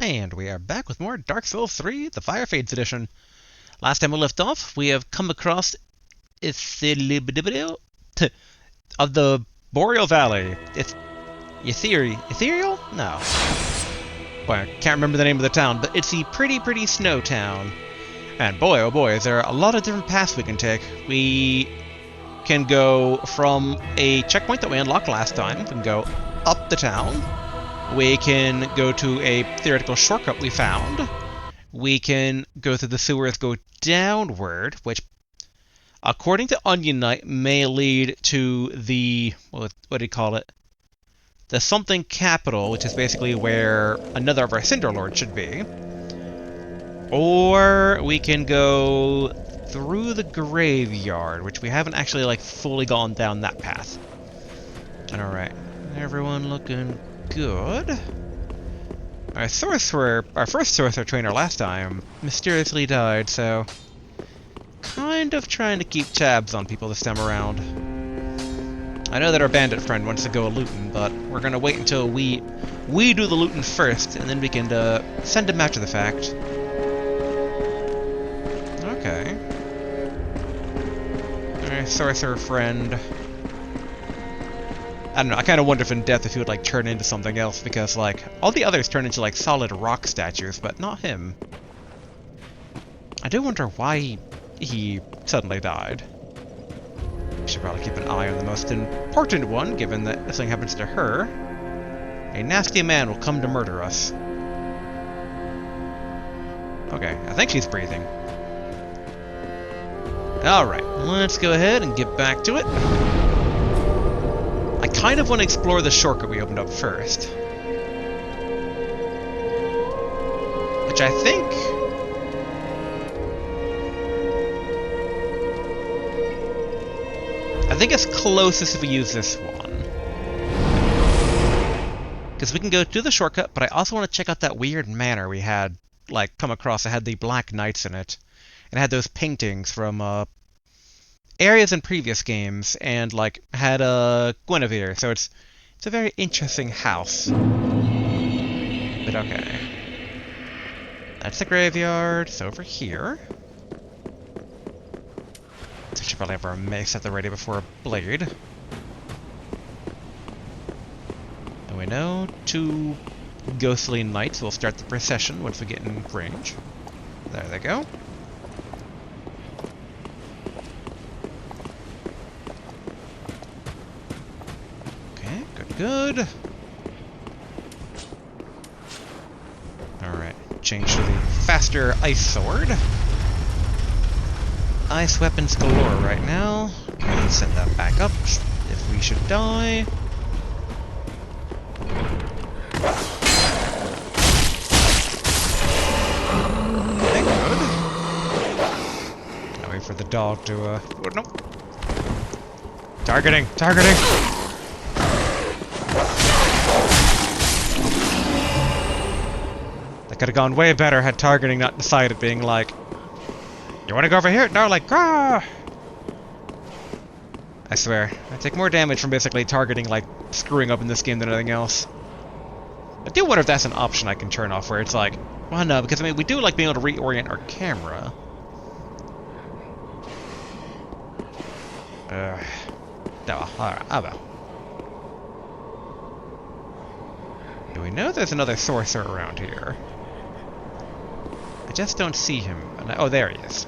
And we are back with more Dark Souls 3, the Fire Fades edition. Last time we left off, we have come across Irithyll of the Boreal Valley. It's Ethereal? No. Boy, I can't remember the name of the town, but it's the pretty snow town. And boy, oh boy, there are a lot of different paths we can take. We can go from a checkpoint that we unlocked last time. We can go up the town. We can go to a theoretical shortcut we found. We can go through the sewers, go downward, which, according to Onion Knight, may lead to the, what do you call it? The something capital, which is basically where another of our Cinder Lords should be. Or we can go through the graveyard, which we haven't actually, fully gone down that path. Alright, everyone looking good. Our first sorcerer trainer last time mysteriously died, so kind of trying to keep tabs on people this time around. I know that our bandit friend wants to go looting, but we're gonna wait until we do the looting first, and then we can send him after the fact. Okay. Our sorcerer friend. I don't know, I kind of wonder if in death if he would, turn into something else, because, all the others turn into, solid rock statues, but not him. I do wonder why he suddenly died. We should probably keep an eye on the most important one, given that if something happens to her, a nasty man will come to murder us. Okay, I think she's breathing. Alright, let's go ahead and get back to it. I kind of want to explore the shortcut we opened up first. Which I think... it's closest if we use this one. Because we can go through the shortcut, but I also want to check out that weird manor we had, come across. It had the Black Knights in it. And it had those paintings from, areas in previous games, and had Guinevere, so it's a very interesting house. But okay. That's the graveyard, it's over here. So we should probably have our mace at the ready before a blade. And we know 2 ghostly knights will start the procession once we get in range. There they go. Good. Alright, change to the faster ice sword. Ice weapons galore right now. Okay, send that back up if we should die. Okay, good. Now wait for the dog to, oh, no. Targeting! That could have gone way better had targeting not decided, being like, you want to go over here? No, ah! I swear, I take more damage from basically targeting, screwing up in this game than anything else. I do wonder if that's an option I can turn off, where it's well, no, because, we do like being able to reorient our camera. No, alright, oh well. Do we know there's another sorcerer around here? I just don't see him. Oh, there he is.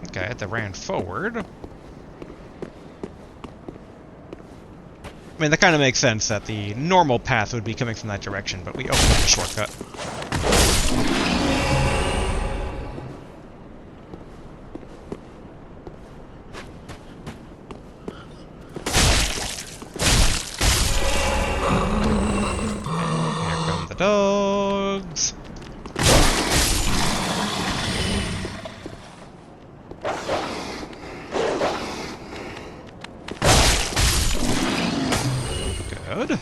Okay, they ran forward. That kind of makes sense that the normal path would be coming from that direction, but we opened up a shortcut. Here come the dogs. good.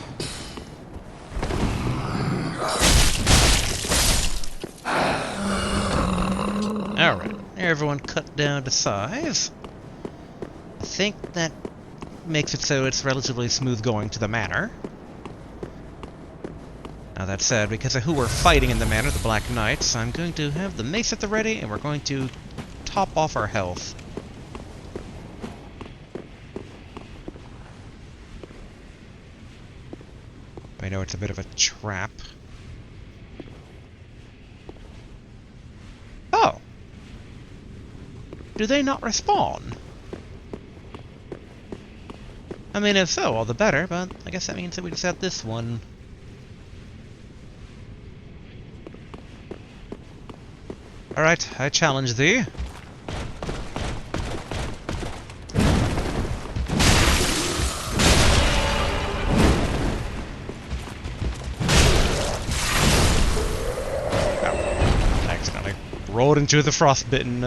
Alright, everyone cut down to size. I think that makes it so it's relatively smooth going to the manor. Now that said, because of who we're fighting in the manor, the Black Knights, I'm going to have the mace at the ready, and we're going to top off our health. I know it's a bit of a trap. Oh! Do they not respawn? I mean, if so, all the better, but I guess that means that we just have this one. Alright, I challenge thee. Oh, accidentally rolled into the frostbitten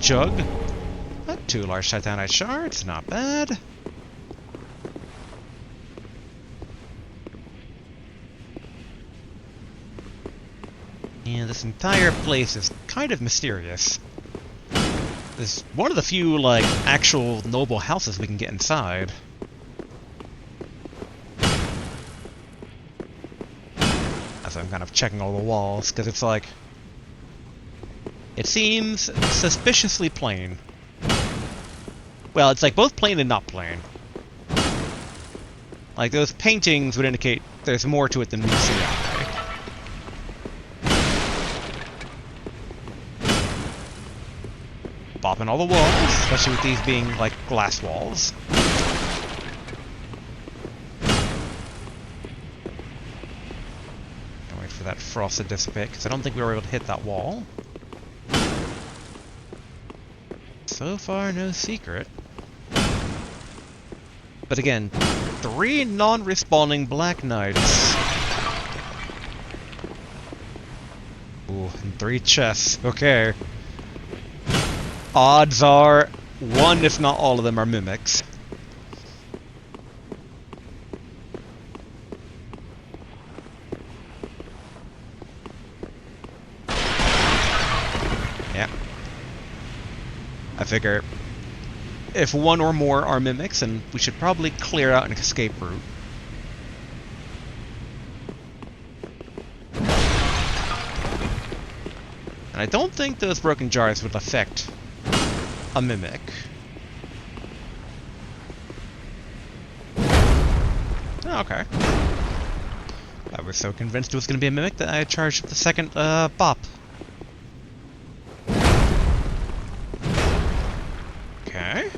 jug. But 2 large titanite shards, not bad. Yeah, this entire place is kind of mysterious. This is one of the few, like, actual noble houses we can get inside. As I'm kind of checking all the walls, because it's like... It seems suspiciously plain. Well, it's like both plain and not plain. Like, those paintings would indicate there's more to it than meets the eye. Bopping all the walls, especially with these being, like, glass walls. Can't wait for that frost to dissipate, because I don't think we were able to hit that wall. So far, no secret. But again, 3 non-respawning Black Knights. Ooh, and 3 chests. Okay. Odds are, 1 if not all of them are mimics. Yeah. I figure if 1 or more are mimics, then we should probably clear out an escape route. And I don't think those broken jars would affect a mimic. Oh, okay. I was so convinced it was going to be a mimic that I charged the second bop. Okay.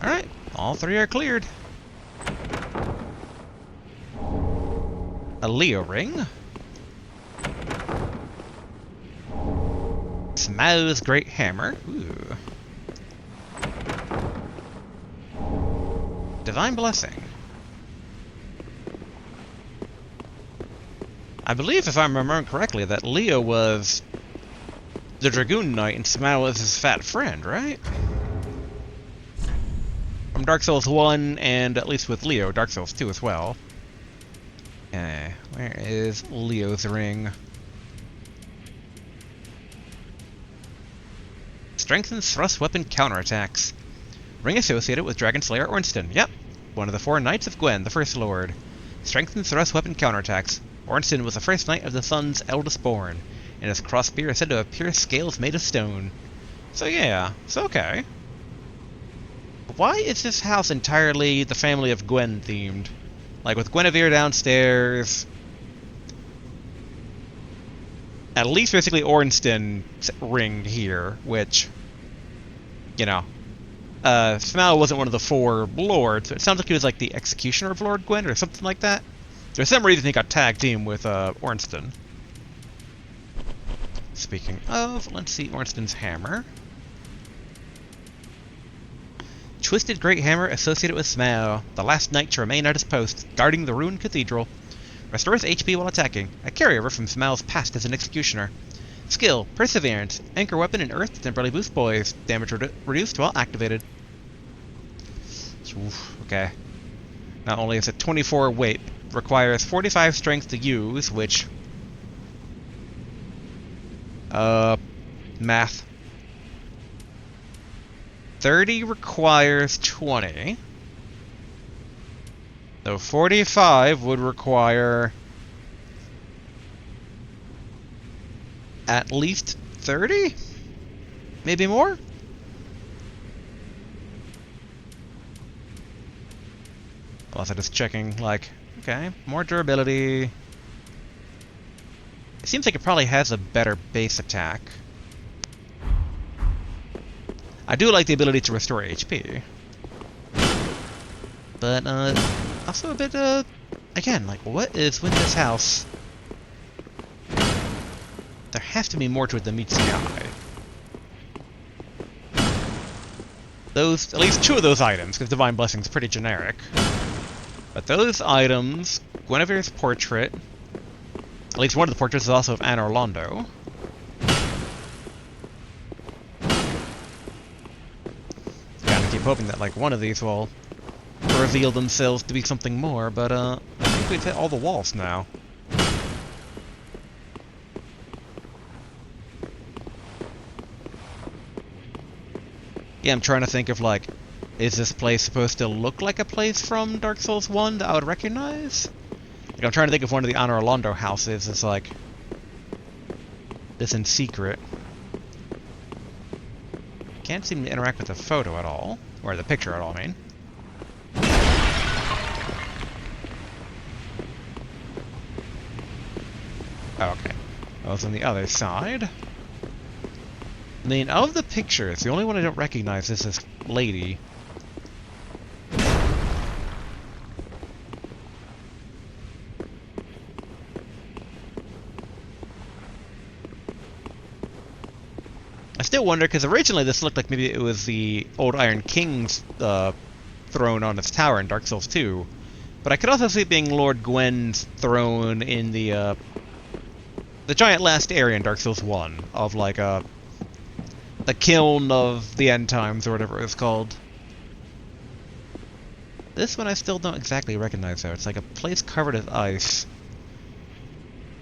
Alright, all 3 are cleared. A Leo ring. Smaug's great hammer. Ooh. Divine blessing. I believe, if I'm remembering correctly, that Leo was the Dragoon Knight and Smaug was his fat friend, right? From Dark Souls 1, and at least with Leo, Dark Souls 2 as well. Where is Leo's ring? Strengthens thrust weapon counterattacks. Ring associated with Dragon Slayer Ornstein. Yep, one of the 4 Knights of Gwen, the First Lord. Strengthens thrust weapon counterattacks. Ornstein was the first Knight of the Sun's eldest born, and his crossbeam is said to have pierced scales made of stone. So yeah, it's okay. Why is this house entirely the family of Gwen themed? Like with Guinevere downstairs. At least basically Ornstein's ring here, which, you know, Smaug wasn't one of the 4 lords, so it sounds like he was like the executioner of Lord Gwyn or something like that. There's some reason he got tag team with Ornstein. Speaking of, let's see Ornstein's hammer. Twisted Great Hammer associated with Smaug, the last knight to remain at his post, guarding the ruined cathedral. Restores HP while attacking, a carryover from Smaug's past as an executioner. Skill, Perseverance. Anchor weapon in earth to temporarily boost boys. Damage reduced while activated. Oof, okay. Not only is it 24 weight, requires 45 strength to use, which... math. 30 requires 20. So 45 would require... at least 30? Maybe more? Also just checking, like, okay, more durability. It seems like it probably has a better base attack. I do like the ability to restore HP. But, also a bit, again, like, what is with this house? There has to be more to it than meets the eye. Those, at least two of those items, because Divine Blessing's pretty generic. But those items, Guinevere's portrait, at least one of the portraits is also of Anne Orlando. Gotta keep hoping that, like, one of these will reveal themselves to be something more, but, I think we've hit all the walls now. Yeah, I'm trying to think of, like, is this place supposed to look like a place from Dark Souls 1 that I would recognize? Like, I'm trying to think if one of the Anne Orlando houses is, like, this in secret. Can't seem to interact with the photo at all. Or the picture at all, I mean. Oh, okay. That was on the other side. I mean, of the pictures, the only one I don't recognize is this lady. I still wonder, because originally this looked like maybe it was the old Iron King's throne on its tower in Dark Souls 2. But I could also see it being Lord Gwyn's throne in the giant last area in Dark Souls 1, of like the kiln of the end times, or whatever it was called. This one I still don't exactly recognize, though. It's like a place covered with ice.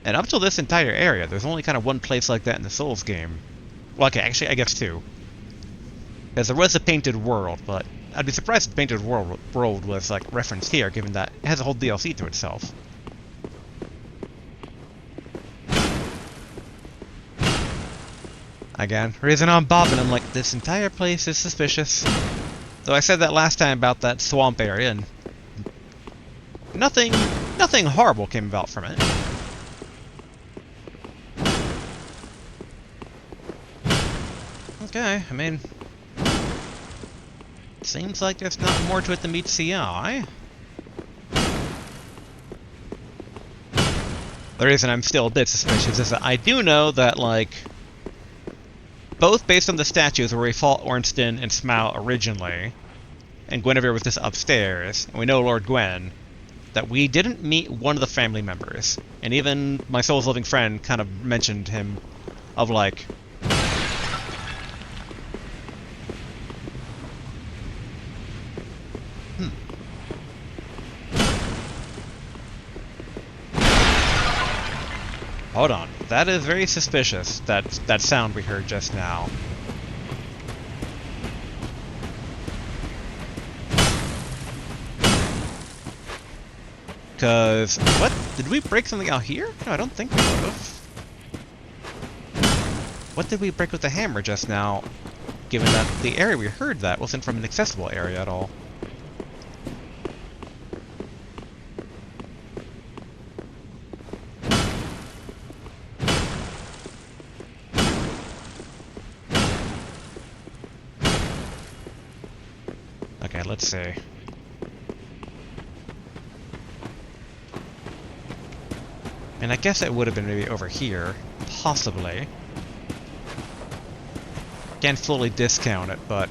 And up till this entire area, there's only kind of one place like that in the Souls game. Well, okay, actually, I guess two. Because there was a Painted World, but I'd be surprised if the Painted World was, like, referenced here, given that it has a whole DLC to itself. Again, reason I'm bobbing, I'm like, this entire place is suspicious. Though I said that last time about that swamp area, and nothing horrible came about from it. Okay, I mean, seems like there's not more to it than meets the eye. The reason I'm still a bit suspicious is that I do know that, like, both based on the statues where we fought Ornstein and Smough originally, and Guinevere was just upstairs, and we know Lord Gwyn, that we didn't meet one of the family members. And even my soul's living friend kind of mentioned him, of like... Hold on. That is very suspicious, that sound we heard just now. Because... what? Did we break something out here? No, I don't think we would have. What did we break with the hammer just now, given that the area we heard that wasn't from an accessible area at all? Okay, let's see. And I guess it would have been maybe over here, possibly. Can't fully discount it, but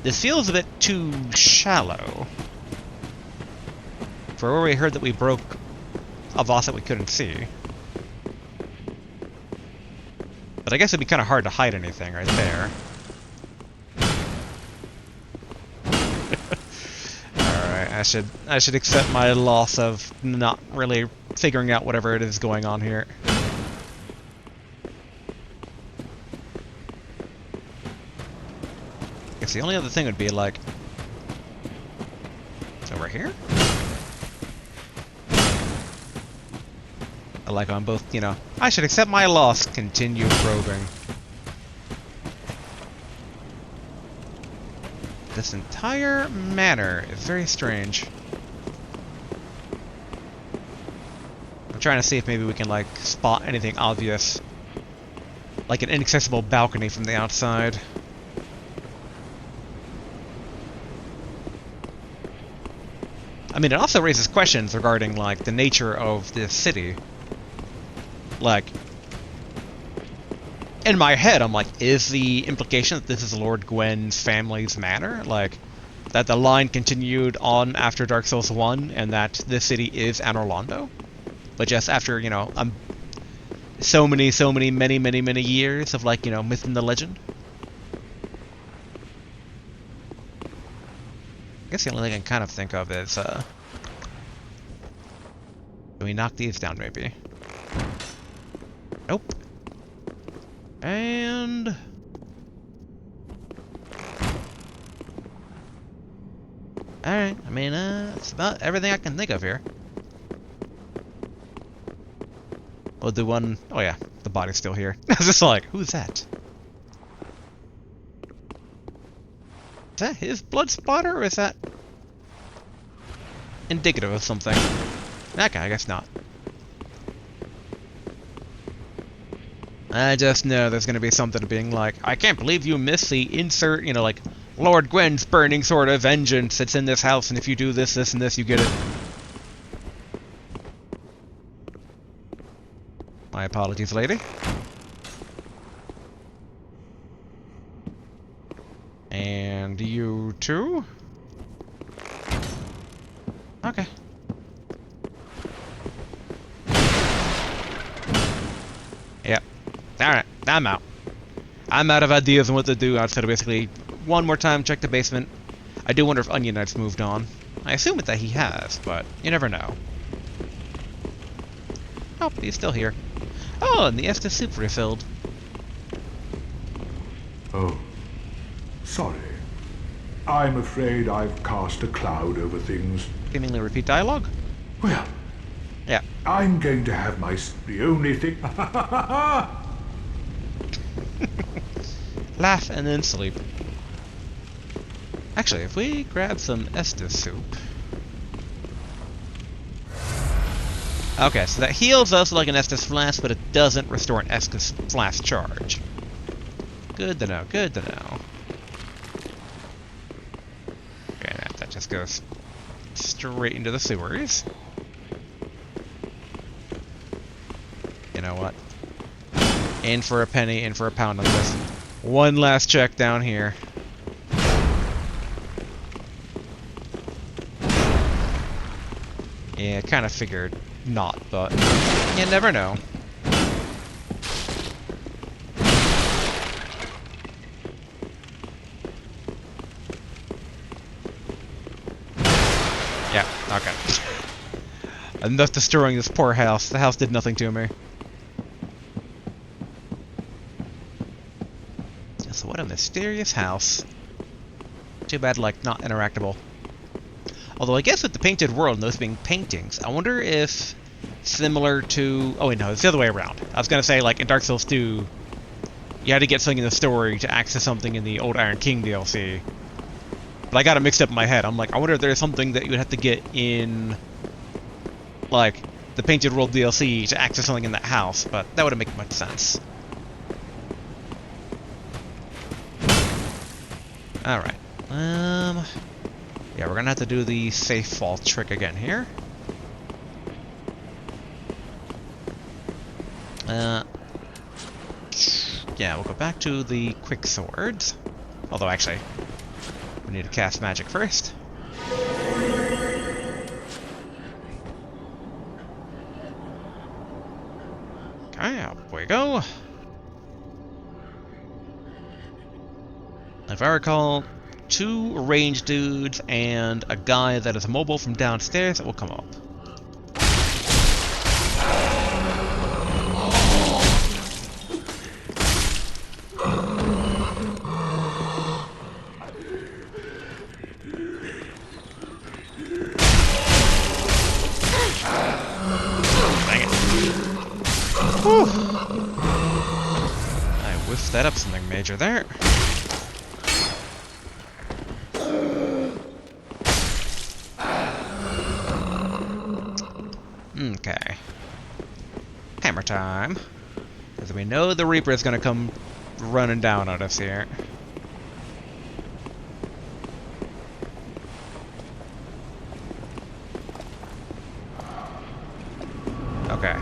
this feels a bit too shallow for where we heard that we broke a boss that we couldn't see. But I guess it'd be kind of hard to hide anything right there. Alright, I should accept my loss of not really figuring out whatever it is going on here. Guess the only other thing would be like... over here? I like on both, you know, I should accept my loss, continue probing. This entire manor is very strange. I'm trying to see if maybe we can, like, spot anything obvious. Like an inaccessible balcony from the outside. I mean, it also raises questions regarding, like, the nature of this city. Like, in my head, I'm like, is the implication that this is Lord Gwyn's family's manor? Like, that the line continued on after Dark Souls 1, and that this city is Anor Londo? But just after, you know, so many years of, like, you know, myth and the legend? I guess the only thing I can kind of think of is, can we knock these down, maybe? Nope. And... alright, I mean, that's about everything I can think of here. We'll do one... oh yeah, the body's still here. I was just like, who's that? Is that his blood spotter, or is that indicative of something? Okay, I guess not. I just know there's gonna be something being like, I can't believe you missed the insert, you know, like, Lord Gwyn's burning sword of vengeance that's in this house, and if you do this, this, and this, you get it. My apologies, lady. And you too? Okay. Yep. Alright, I'm out. I'm out of ideas on what to do outside of basically one more time check the basement. I do wonder if Onion Knight's moved on. I assume that he has, but you never know. Oh, he's still here. Oh, and the Estus soup refilled. Oh, sorry. I'm afraid I've cast a cloud over things. Seemingly repeat dialogue? Well, yeah. I'm going to have the only thing... Laugh and then sleep. Actually, if we grab some Estus soup... okay, so that heals us like an Estus Flask, but it doesn't restore an Estus Flask charge. Good to know, good to know. Okay, that just goes straight into the sewers. You know what? In for a penny, in for a pound on this. One last check down here. Yeah, kind of figured not, but you never know. Yeah, okay. Enough destroying this poor house. The house did nothing to me. So what a mysterious house. Too bad, like, not interactable. Although I guess with the painted world and those being paintings, I wonder if similar to... oh wait, no, it's the other way around. I was gonna say, like, in Dark Souls 2, you had to get something in the story to access something in the Old Iron King DLC. But I got it mixed up in my head. I'm like, I wonder if there's something that you would have to get in, like, the Painted World DLC to access something in that house, but that wouldn't make much sense. Alright. Yeah, we're gonna have to do the safe fall trick again here. Yeah, we'll go back to the quick swords. Although, actually, we need to cast magic first. Okay, up we go. If I recall, 2 ranged dudes and a guy that is mobile from downstairs that will come up. Dang it. Whew. I whiffed that up something major there. Okay. Hammer time. Because we know the Reaper is going to come running down on us here. Okay.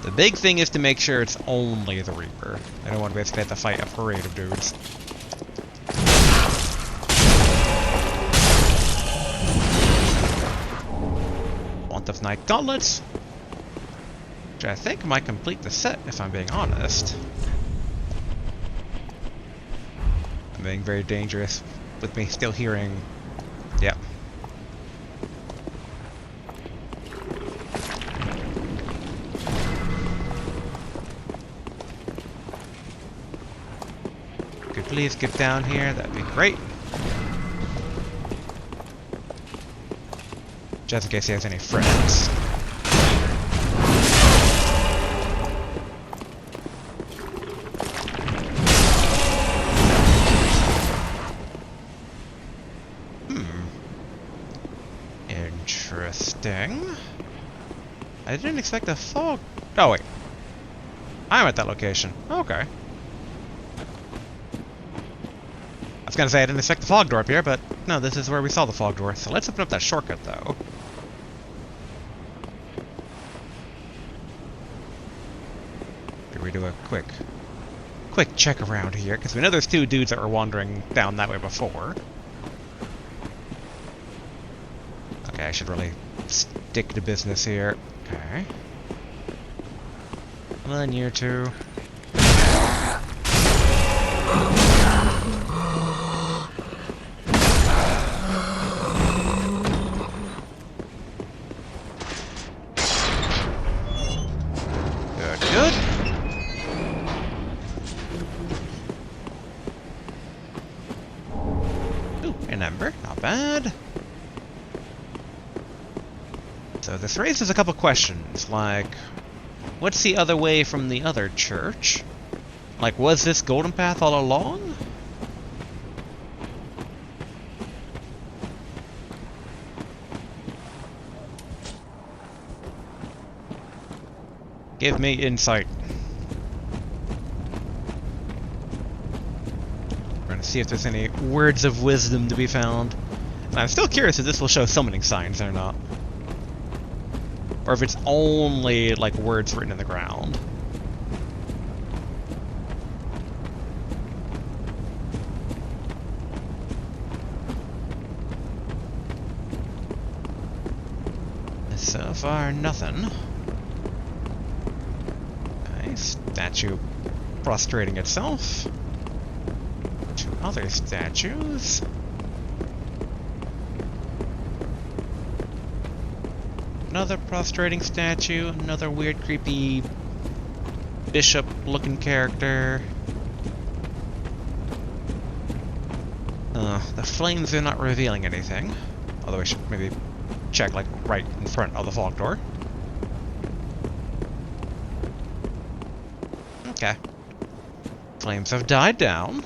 The big thing is to make sure it's only the Reaper. I don't want to basically have to fight a parade of dudes. Pontiff Knight Gauntlets, which I think might complete the set, if I'm being honest. I'm being very dangerous with me still hearing... Yep. Could please get down here, that'd be great. Just in case he has any friends. Interesting. I didn't expect a fog... Oh, wait. I'm at that location. Okay. I was gonna say I didn't expect the fog door up here, but no, this is where we saw the fog door. So let's open up that shortcut, though. Should we do a quick check around here? Because we know there's 2 dudes that were wandering down that way before. Okay, I should really stick to business here. Okay. 1 year 2. Good. Ooh, an ember. Not bad. So this raises a couple questions, like, what's the other way from the other church? Like, was this golden path all along? Give me insight. We're gonna see if there's any words of wisdom to be found. And I'm still curious if this will show summoning signs or not. Or if it's only, like, words written in the ground. So far, nothing. Okay, statue prostrating itself. 2 other statues. Another prostrating statue, another weird, creepy bishop-looking character. The flames are not revealing anything. Although I should maybe check, like, right in front of the fog door. Okay. Flames have died down.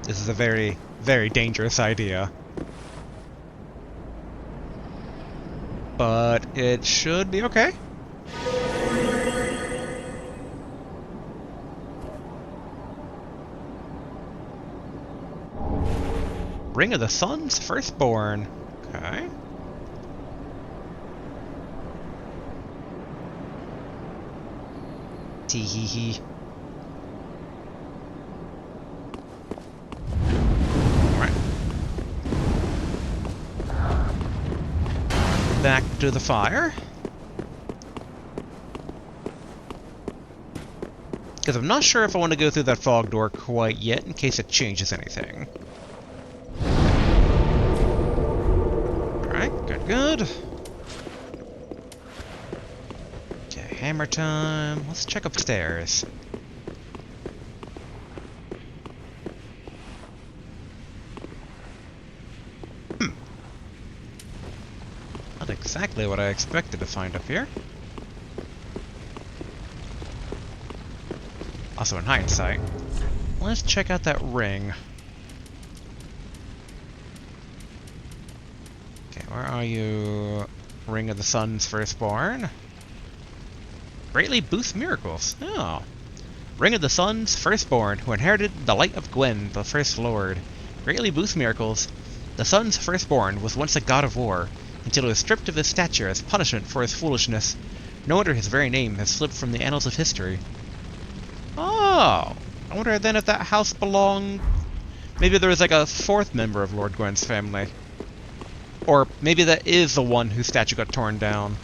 This is a very, very dangerous idea. But it should be okay. Ring of the Sun's Firstborn. Okay. Tee hee hee. back to the fire. Because I'm not sure if I want to go through that fog door quite yet, in case it changes anything. Alright, good. Okay, hammer time. Let's check upstairs. Not exactly what I expected to find up here. Also, in hindsight, let's check out that ring. Okay, where are you? Ring of the Sun's Firstborn. Greatly boosts miracles. Oh. Ring of the Sun's Firstborn, who inherited the light of Gwen, the First Lord. Greatly boosts miracles. The Sun's Firstborn was once a god of war, until he was stripped of his stature as punishment for his foolishness. No wonder his very name has slipped from the annals of history. Oh! I wonder then if that house belonged... Maybe there was like a fourth member of Lord Gwen's family. Or maybe that is the one whose statue got torn down.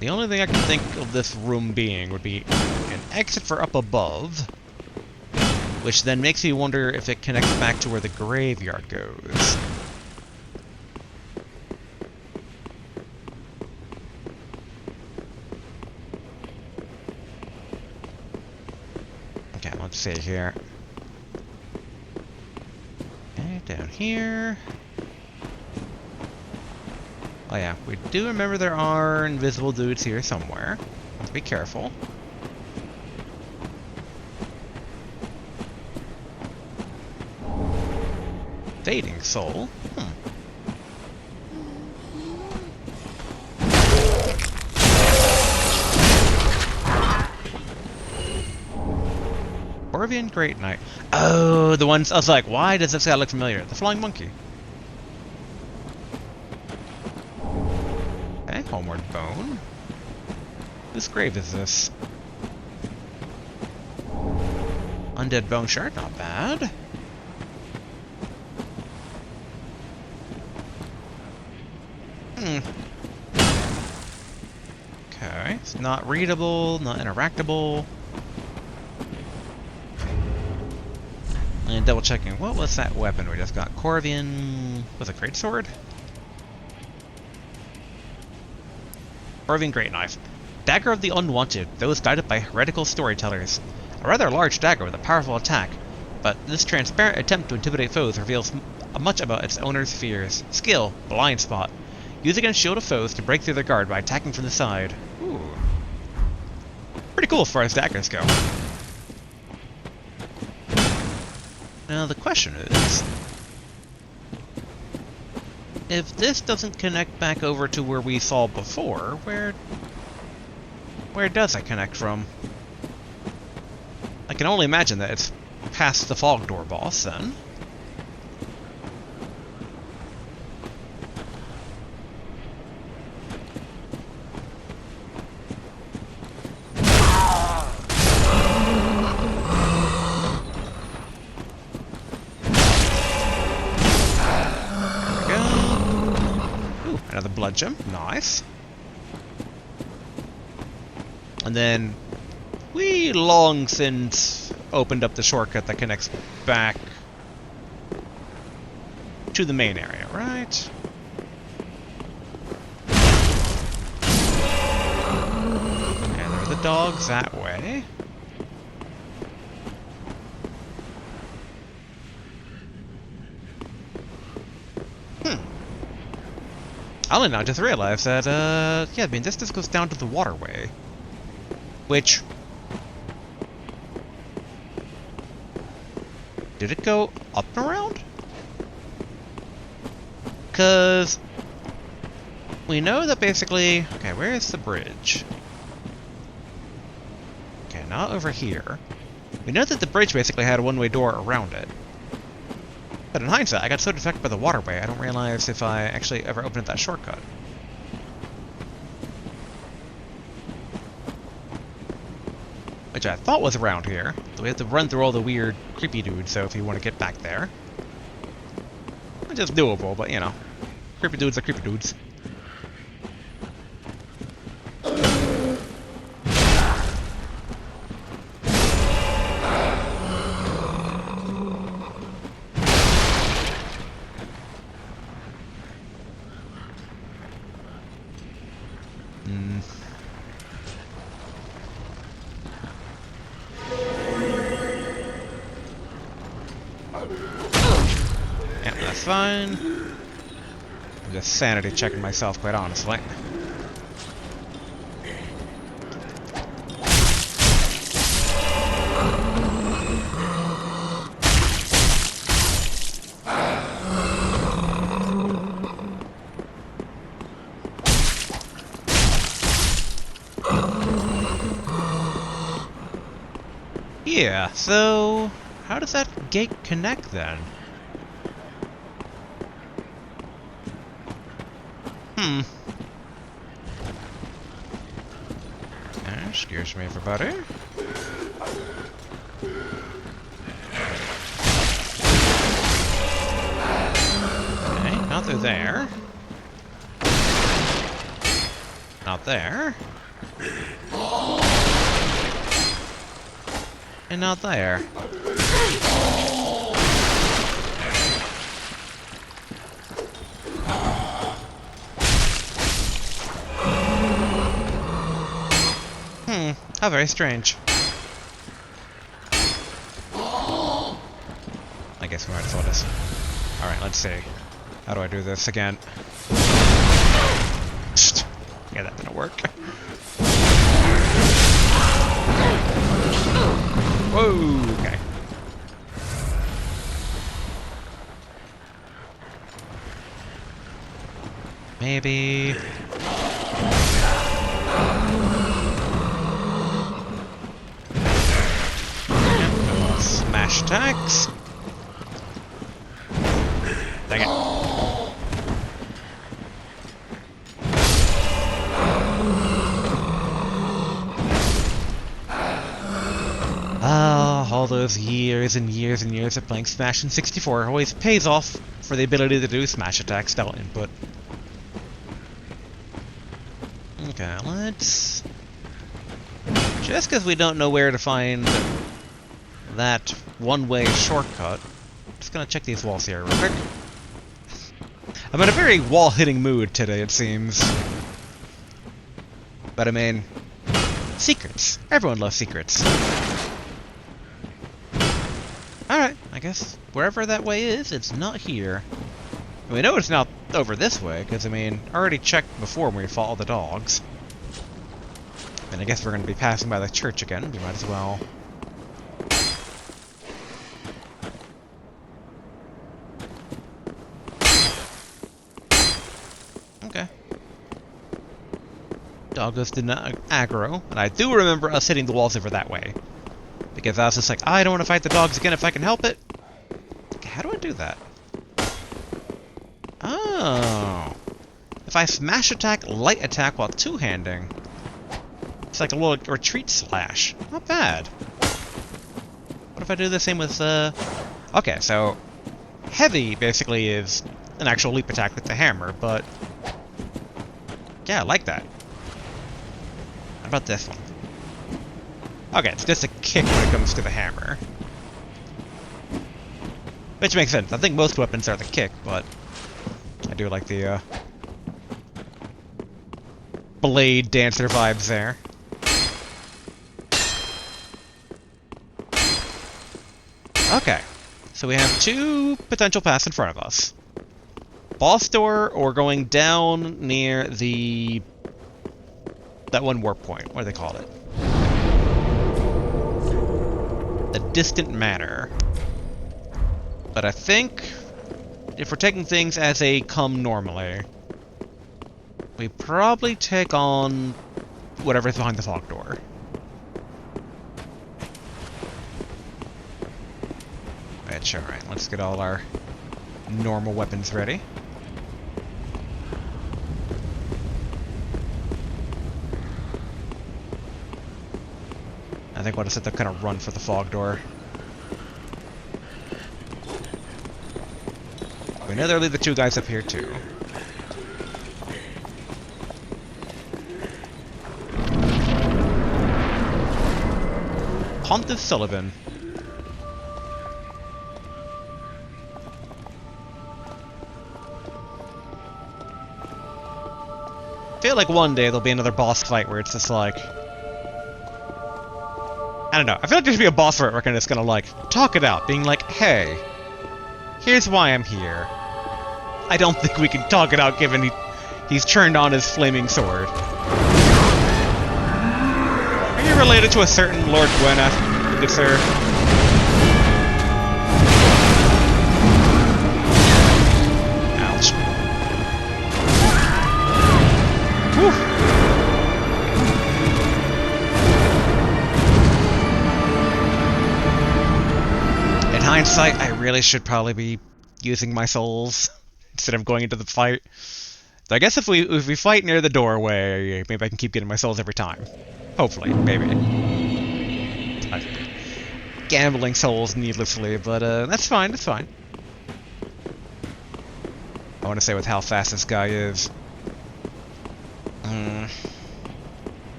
The only thing I can think of this room being would be an exit for up above, which then makes me wonder if it connects back to where the graveyard goes. Okay, let's see here. Okay, down here. Oh yeah, we do remember there are invisible dudes here somewhere. Let's be careful. Fading soul? Corvian Great Knight. Oh, the ones... I was like, why does this guy look familiar? The Flying Monkey. Okay, Homeward Bone. Whose grave is this? Undead Bone Shard, not bad. Okay, it's not readable, not interactable. And double checking, what was that weapon we just got? Corvian... was it Greatsword? Corvian Great Knife. Dagger of the Unwanted, those guided by heretical storytellers. A rather large dagger with a powerful attack, but this transparent attempt to intimidate foes reveals much about its owner's fears. Skill, Blind Spot. Use against shield of foes to break through their guard by attacking from the side. Ooh. Pretty cool as far as daggers go. Now the question is, if this doesn't connect back over to where we saw before, where does it connect from? I can only imagine that it's past the fog door boss then. Another blood gem, nice. And then we long since opened up the shortcut that connects back to the main area, right? And there are the dogs that way. I only now just realized that, yeah, I mean, this just goes down to the waterway. Which... did it go up and around? Because... we know that basically... okay, where is the bridge? Okay, not over here. We know that the bridge basically had a one-way door around it. But in hindsight, I got so distracted by the waterway, I don't realize if I actually ever opened that shortcut. which I thought was around here. So we have to run through all the weird, creepy dudes, so if you want to get back there. Which is doable, but you know. Creepy dudes are creepy dudes. Yeah, that's fine. I'm just sanity checking myself, quite honestly. Yeah, so how does that gate connect then? Excuse me, everybody. Okay, not through there. Not there. And not there. How very strange. I guess we might as well just... Alright, let's see. How do I do this again? Yeah, that didn't work. Whoa, okay. Maybe... Smash attacks. Dang it. Ah, all those years and years and years of playing Smash in 64 always pays off for the ability to do smash attacks style input. Okay, let's... Just because we don't know where to find that one-way shortcut, just gonna check these walls here real quick. I'm in a very wall-hitting mood today, it seems. But I mean, secrets. Everyone loves secrets. Alright, I guess wherever that way is, it's not here. And we know it's not over this way, because I mean, I already checked before when we followed the dogs. And I guess we're going to be passing by the church again, we might as well. Okay. Doggos did not aggro, and I do remember us hitting the walls over that way. Because I was just like, I don't want to fight the dogs again if I can help it. Okay, how do I do that? Oh. If I smash attack, light attack while two-handing. It's like a little retreat slash. Not bad. What if I do the same with, Okay, so... heavy, basically, is an actual leap attack with the hammer, but... yeah, I like that. How about this one? Okay, it's just a kick when it comes to the hammer. Which makes sense. I think most weapons are the kick, but... I do like the, Blade Dancer vibes there. Okay, so we have two potential paths in front of us. Boss door, or going down near the... that one warp point. What do they call it? The Distant Manor. But I think... if we're taking things as they come normally, we probably take on whatever's behind the fog door. Alright, let's get all our normal weapons ready. I think we'll just have to kind of run for the fog door. We know there'll be the two guys up here too. Pontiff Sulyvahn. I feel like one day there'll be another boss fight where it's just like... I don't know. I feel like there should be a boss fight where we're just gonna, like, talk it out, being like, hey, here's why I'm here. I don't think we can talk it out given he's turned on his flaming sword. Are you related to a certain Lord Gwyneth, good sir? Ouch. Whew. In hindsight, I really should probably be using my souls instead of going into the fight. So I guess if we fight near the doorway, maybe I can keep getting my souls every time. Hopefully, maybe. Gambling souls needlessly, but that's fine, that's fine. I want to say with how fast this guy is.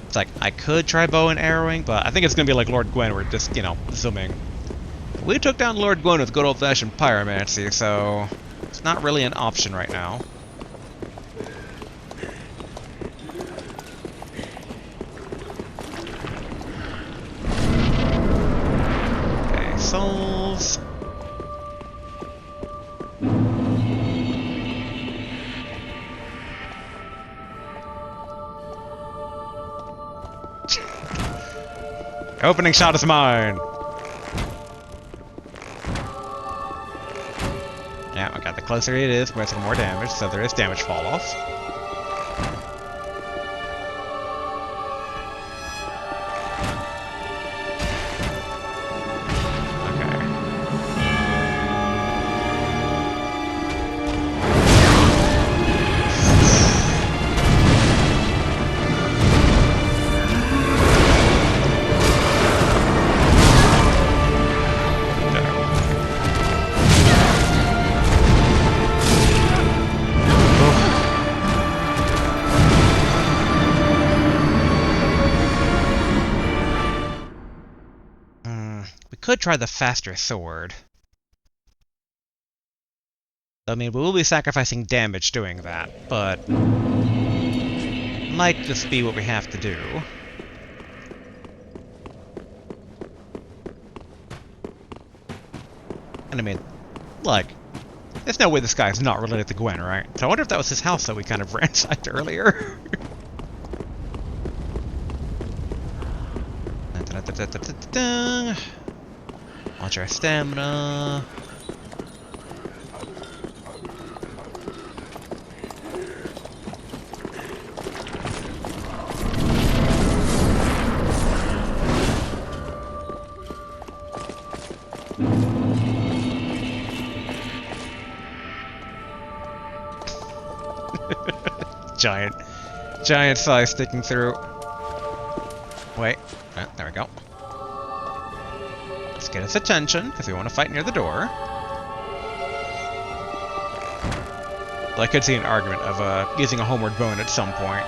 It's like, I could try bow and arrowing, but I think it's going to be like Lord Gwyn, where just, you know, assuming. We took down Lord Gwyn with good old-fashioned pyromancy, so it's not really an option right now. Okay, souls. Opening shot is mine! Yeah, okay, the closer it is, the more damage, so there is damage fall off. Could try the faster sword. I mean, we will be sacrificing damage doing that, but might just be what we have to do. And I mean, like, there's no way this guy's not related to Gwen, right? So I wonder if that was his house that we kind of ransacked earlier. Watch our stamina. Giant size sticking through. Wait, there we go. Let's get his attention, because we want to fight near the door. Well, I could see an argument of using a homeward bone at some point.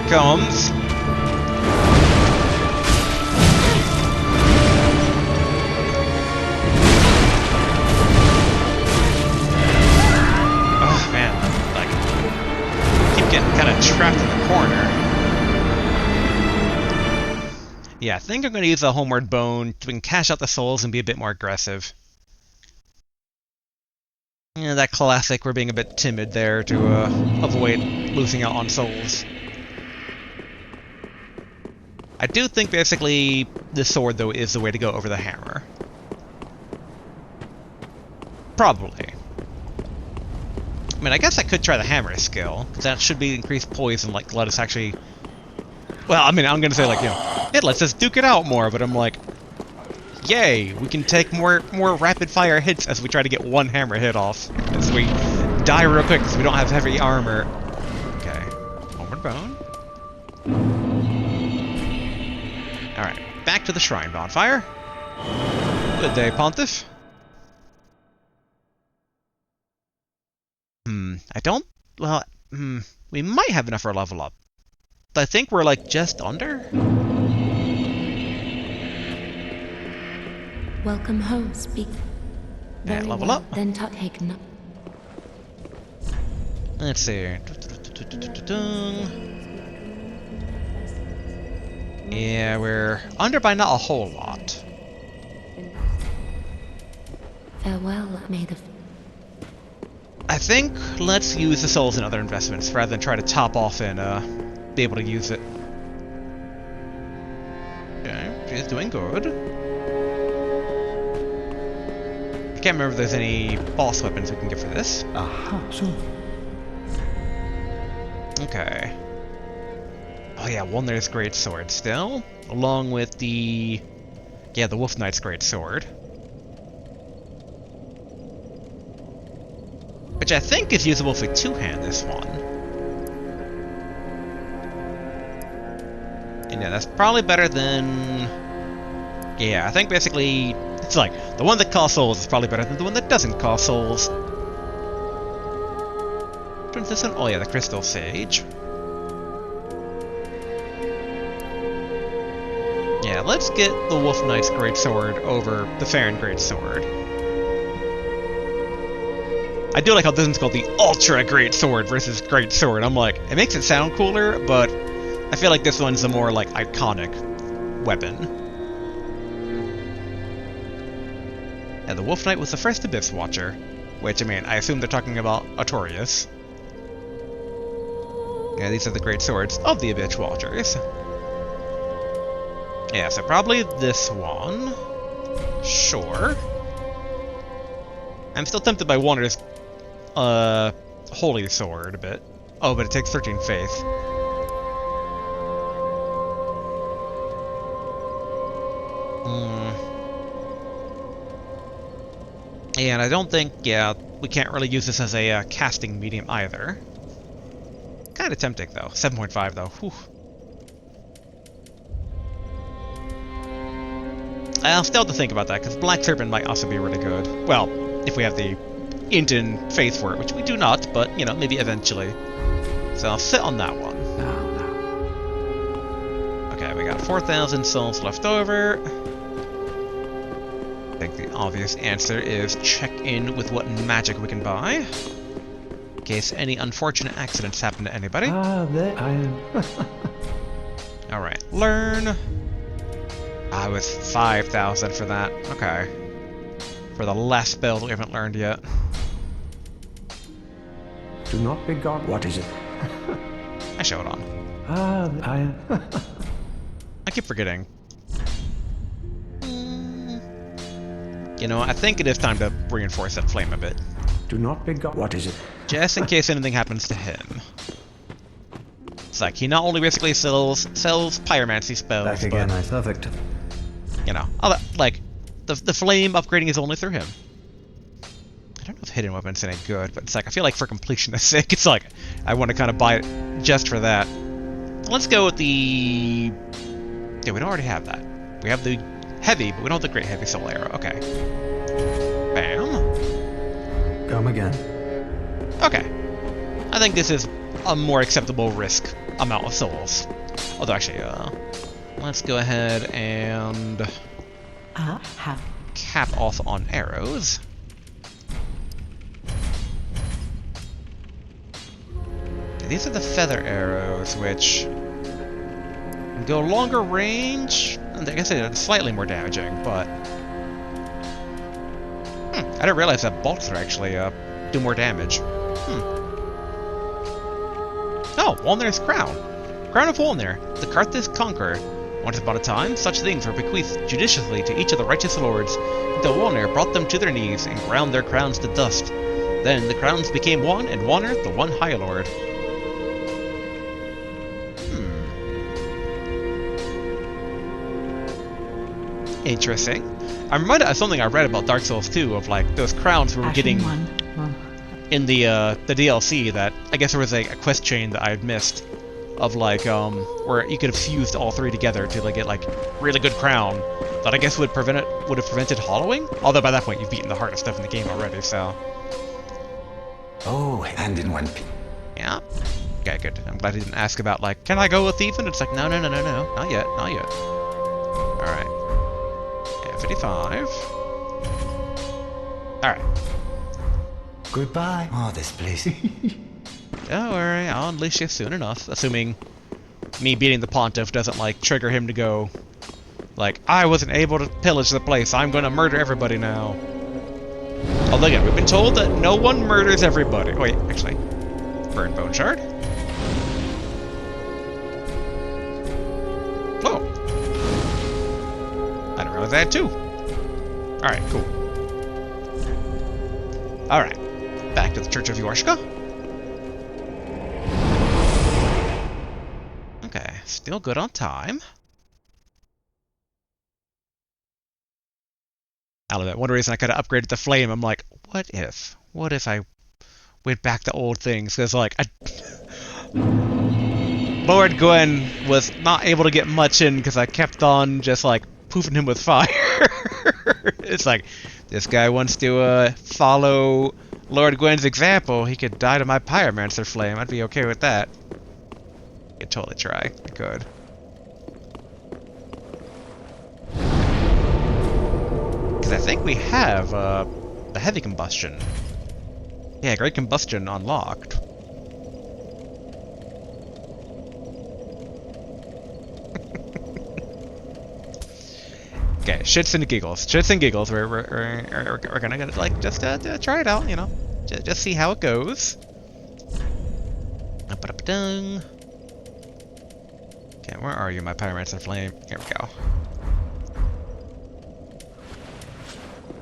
Comes. Oh man, like, keep getting kind of trapped in the corner. Yeah, I think I'm going to use a homeward bone to cash out the souls and be a bit more aggressive. Yeah, that classic, we're being a bit timid there to avoid losing out on souls. I do think basically the sword, though, is the way to go over the hammer. Probably. I mean, I guess I could try the hammer skill, because that should be increased poison, like, let us actually... Well, I mean, I'm gonna say, like, you know, it lets us duke it out more, but I'm like... Yay! We can take more rapid-fire hits as we try to get one hammer hit off. As we die real quick, because we don't have heavy armor. Okay. Homeward bone. Alright, back to the shrine bonfire. Good day, Pontiff. I don't... Well, we might have enough for a level up. I think we're, like, just under? Welcome home, speak. And level up. Then taken up. Let's see. Yeah, we're under by not a whole lot. Farewell, made of... I think let's use the souls in other investments rather than try to top off and be able to use it. Okay, she's doing good. I can't remember if there's any boss weapons we can get for this. Aha, so. Okay. Oh yeah, Wolnir's great sword still, along with the Wolf Knight's great sword, which I think is usable for two-hand. This one, and yeah, that's probably better than. Yeah, I think basically it's like the one that costs souls is probably better than the one that doesn't cost souls. Turns this one. Oh yeah, the Crystal Sage. Yeah, let's get the Wolf Knight's Greatsword over the Farron Greatsword. I do like how this one's called the Ultra Greatsword versus Greatsword. I'm like, it makes it sound cooler, but I feel like this one's the more, like, iconic weapon. And the Wolf Knight was the first Abyss Watcher, which, I mean, I assume they're talking about Artorias. Yeah, these are the great swords of the Abyss Watchers. Yeah, so probably this one. Sure. I'm still tempted by Wolnir's Holy Sword a bit. Oh, but it takes 13 Faith. And I don't think, yeah, we can't really use this as a casting medium either. Kind of tempting, though. 7.5, though. Whew. I'll still have to think about that, because Black Serpent might also be really good. Well, if we have the int and faith for it, which we do not, but, you know, maybe eventually. So I'll sit on that one. Okay, we got 4,000 souls left over. I think the obvious answer is check in with what magic we can buy. In case any unfortunate accidents happen to anybody. Ah, there I am. Alright, learn. I was 5,000 for that. Okay. For the last spell that we haven't learned yet. Do not be gone. What is it? I show it on. Ah, I am. I keep forgetting. You know, I think it is time to reinforce that flame a bit. Do not be gone. What is it? Just in case anything happens to him. It's like, he not only basically sells pyromancy spells, Back again, but, I perfect. you know, all that, like, the flame upgrading is only through him. I don't know if hidden weapon's any good, but it's like, I feel like for completionist sake, it's like, I want to kind of buy it just for that. Let's go with the... Yeah, we don't already have that. We have the heavy, but we don't have the great heavy soul arrow. Okay. Bam. Come again. Okay. I think this is a more acceptable risk amount of souls. Although actually, let's go ahead and cap off on arrows. These are the feather arrows, which go longer range. I guess they're slightly more damaging, but I didn't realize that bolts are actually do more damage. Oh, Wolnir's crown. Crown of Wolnir, the Carthage conqueror. Once upon a time, such things were bequeathed judiciously to each of the righteous lords, until Wolnir brought them to their knees and ground their crowns to dust. Then the crowns became one, and one Earth, the one High Lord. Interesting. I'm reminded of something I read about Dark Souls 2, of like those crowns we were getting in the DLC. That I guess there was a quest chain that I had missed, of like where you could have fused all three together to like get like really good crown. That I guess would have prevented hollowing. Although by that point you've beaten the hardest stuff in the game already, so. Oh, and in one piece. Yeah. Okay, good. I'm glad he didn't ask about like, can I go with Ethan? It's like, no, not yet, not yet. All right. 55. Alright. Goodbye. Oh, this place. Don't worry, I'll unleash you soon enough. Assuming me beating the Pontiff doesn't, like, trigger him to go, like, I wasn't able to pillage the place, I'm gonna murder everybody now. Although again, we've been told that no one murders everybody. Wait, actually. Burn Bone Shard. Whoa. I didn't realize I had two. Alright, cool. Alright. Back to the Church of Yorshka. Okay, still good on time. I'll admit, one reason I could have upgraded the flame, I'm like, what if? What if I went back to old things? Because, like, Lord Gwen was not able to get much in because I kept on just, like, poofing him with fire. It's like, this guy wants to follow Lord Gwen's example. He could die to my pyromancer flame. I'd be okay with that. I could totally try. I could. Because I think we have the heavy combustion. Yeah, great combustion unlocked. Okay, shits and giggles. Shits and giggles. We're gonna like just try it out, you know, just see how it goes. Okay, where are you, my pyromancer flame? Here we go.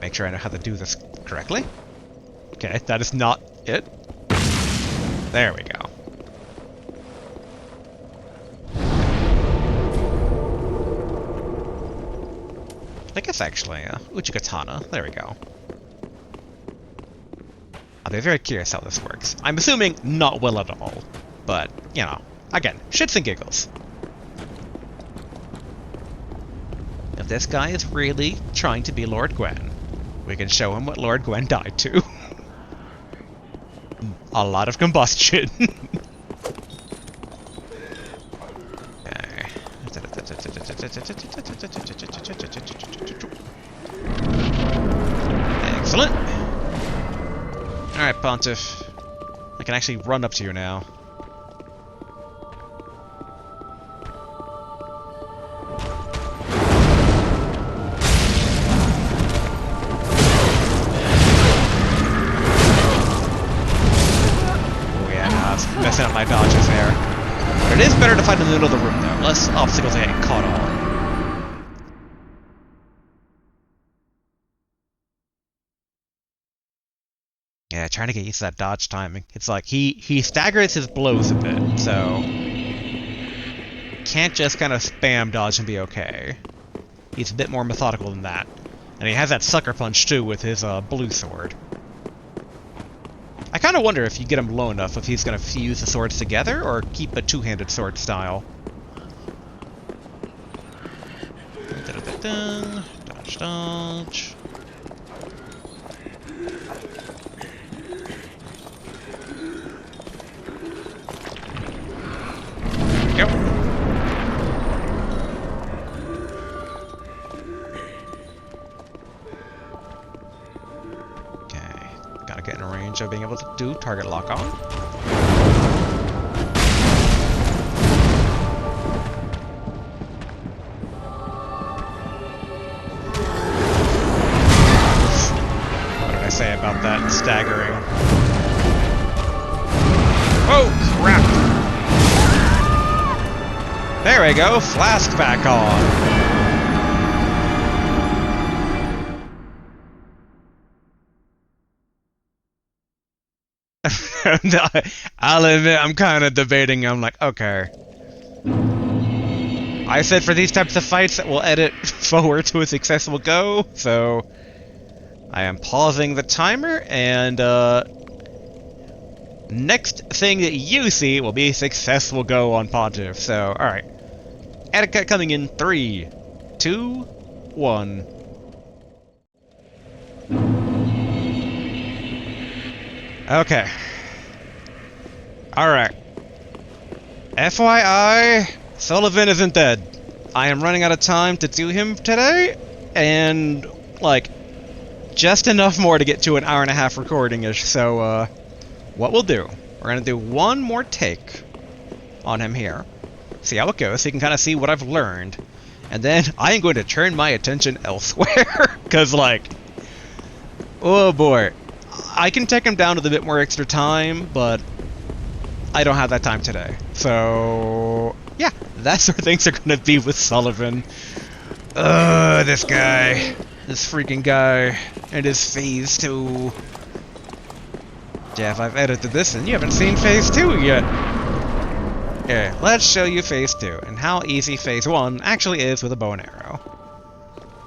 Make sure I know how to do this correctly. Okay, that is not it. There we go. I guess actually, Uchikatana. There we go. I'll be very curious how this works. I'm assuming not well at all, but, you know, again, shits and giggles. If this guy is really trying to be Lord Gwen, we can show him what Lord Gwen died to. A lot of combustion. Excellent. Alright, Pontiff. I can actually run up to you now. Messing up my dodges there. But it is better to fight in the middle of the room, though. Less obstacles are getting caught on. Yeah, trying to get used to that dodge timing. It's like he staggers his blows a bit, so can't just kind of spam dodge and be okay. He's a bit more methodical than that. And he has that sucker punch, too, with his blue sword. I kind of wonder if you get him low enough if he's going to fuse the swords together or keep a two-handed sword style. Dodge, dodge. There we go. Gotta get in range of being able to do target lock on. What did I say about that staggering? Oh, crap! There we go, flask back on. I'll admit, I'm kind of debating. I'm like, okay. I said for these types of fights that we'll edit forward to a successful go, so I am pausing the timer, and next thing that you see will be a successful go on Pontiff. So, alright. Etiquette coming in 3, 2, 1. Okay. Alright. FYI, Sulyvahn isn't dead. I am running out of time to do him today, and, like, just enough more to get to an hour-and-a-half recording-ish, so, what we'll do, we're gonna do one more take on him here, see how it goes, so you can kind of see what I've learned, and then I am going to turn my attention elsewhere, because, like, oh boy, I can take him down with a bit more extra time, but I don't have that time today. So, yeah, that's where things are going to be with Sulyvahn. This guy. This freaking guy. And his Phase 2. Jeff, I've edited this and you haven't seen Phase 2 yet. Okay, let's show you Phase 2 and how easy Phase 1 actually is with a bow and arrow.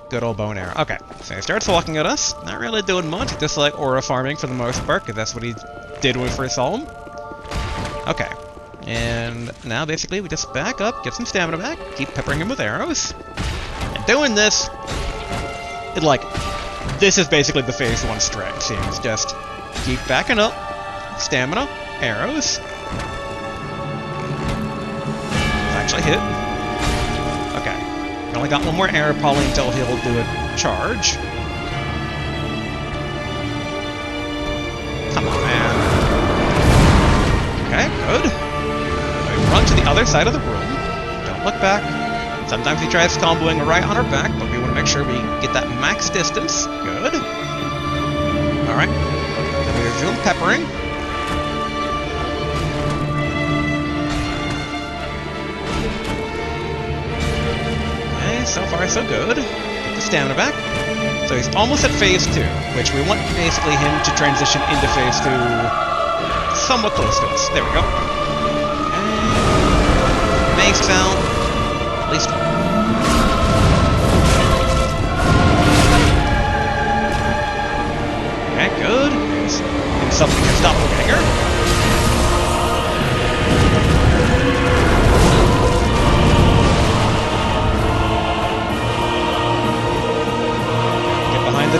Good old bow and arrow. Okay, so he starts walking at us. Not really doing much, just like aura farming for the most part, because that's what he did when we first saw him. Okay, and now basically we just back up, get some stamina back, keep peppering him with arrows. And doing this, this is basically the Phase 1 strat, seems. Just keep backing up, stamina, arrows. Actually hit. Okay, only got one more arrow probably until he'll do a charge. Come on, man. Okay, good. We run to the other side of the room. Don't look back. Sometimes he tries comboing right on our back, but we want to make sure we get that max distance. Good. Alright. Then we resume peppering. Okay, so far so good. Get the stamina back. So he's almost at Phase 2, which we want basically him to transition into Phase 2 somewhat close to us. There we go. And Mace fell. At least. Okay, good. Here's something to stop the dagger. Get behind the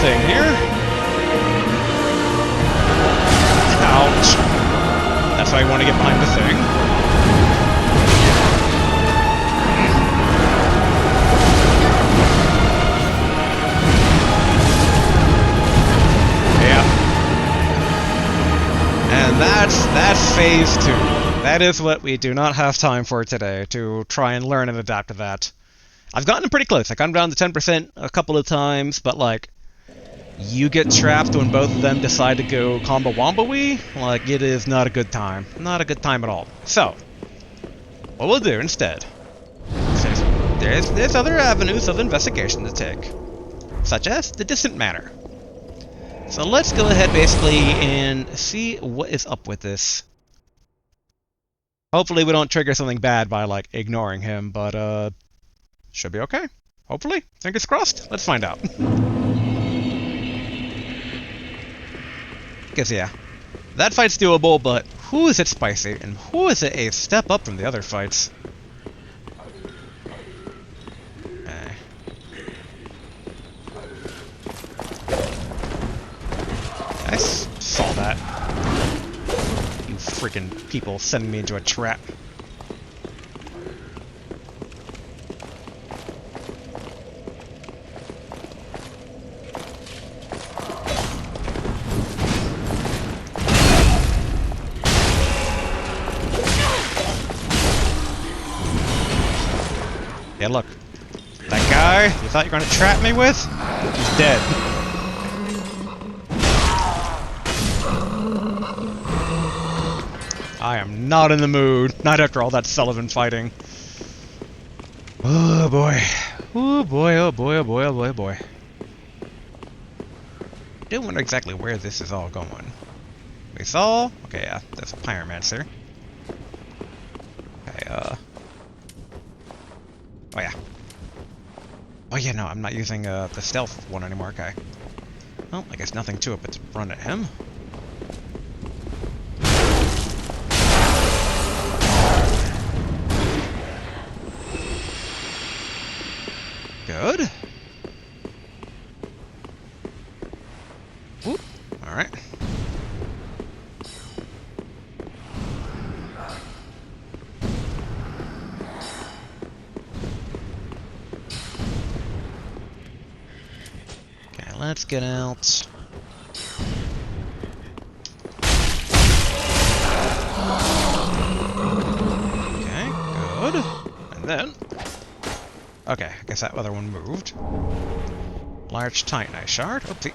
thing here. Ouch. That's why you want to get behind the thing. Yeah. And that's Phase 2. That is what we do not have time for today, to try and learn and adapt to that. I've gotten pretty close. I got down to 10% a couple of times, but like, you get trapped when both of them decide to go combo wombo-wee, like, it is not a good time. Not a good time at all. So, what we'll do instead, there's other avenues of investigation to take, such as the distant manor. So let's go ahead basically and see what is up with this. Hopefully we don't trigger something bad by, like, ignoring him, but, should be okay. Hopefully. Fingers crossed. Let's find out. Because, yeah, that fight's doable, but who is it spicy, and who is it a step up from the other fights? Okay. I saw that. You freaking people sending me into a trap. Yeah, look. That guy you thought you were gonna trap me with? He's dead. I am not in the mood. Not after all that Sulyvahn fighting. Oh boy. Oh boy, oh boy, oh boy, oh boy, oh boy. do wonder exactly where this is all going. We saw... Okay, yeah, that's a pyromancer. Okay, oh yeah. Oh yeah, no, I'm not using the stealth one anymore, okay. Well, I guess nothing to it but to run at him. Good. Whoop. Alright. Okay, let's get out. Okay, good. And then... Okay, I guess that other one moved. Large titanite shard. Oopsie.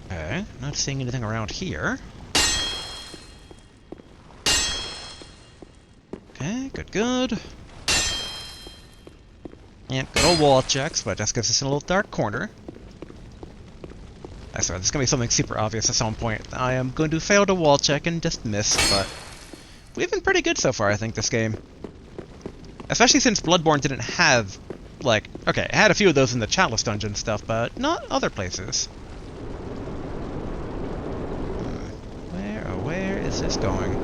Okay, not seeing anything around here. Okay, good. Yeah, good old wall checks, but just gives us in a little dark corner. I swear, there's gonna be something super obvious at some point. I am going to fail to wall check and just miss, but we've been pretty good so far, I think, this game. Especially since Bloodborne didn't have, like... Okay, it had a few of those in the Chalice dungeon stuff, but not other places. Where is this going?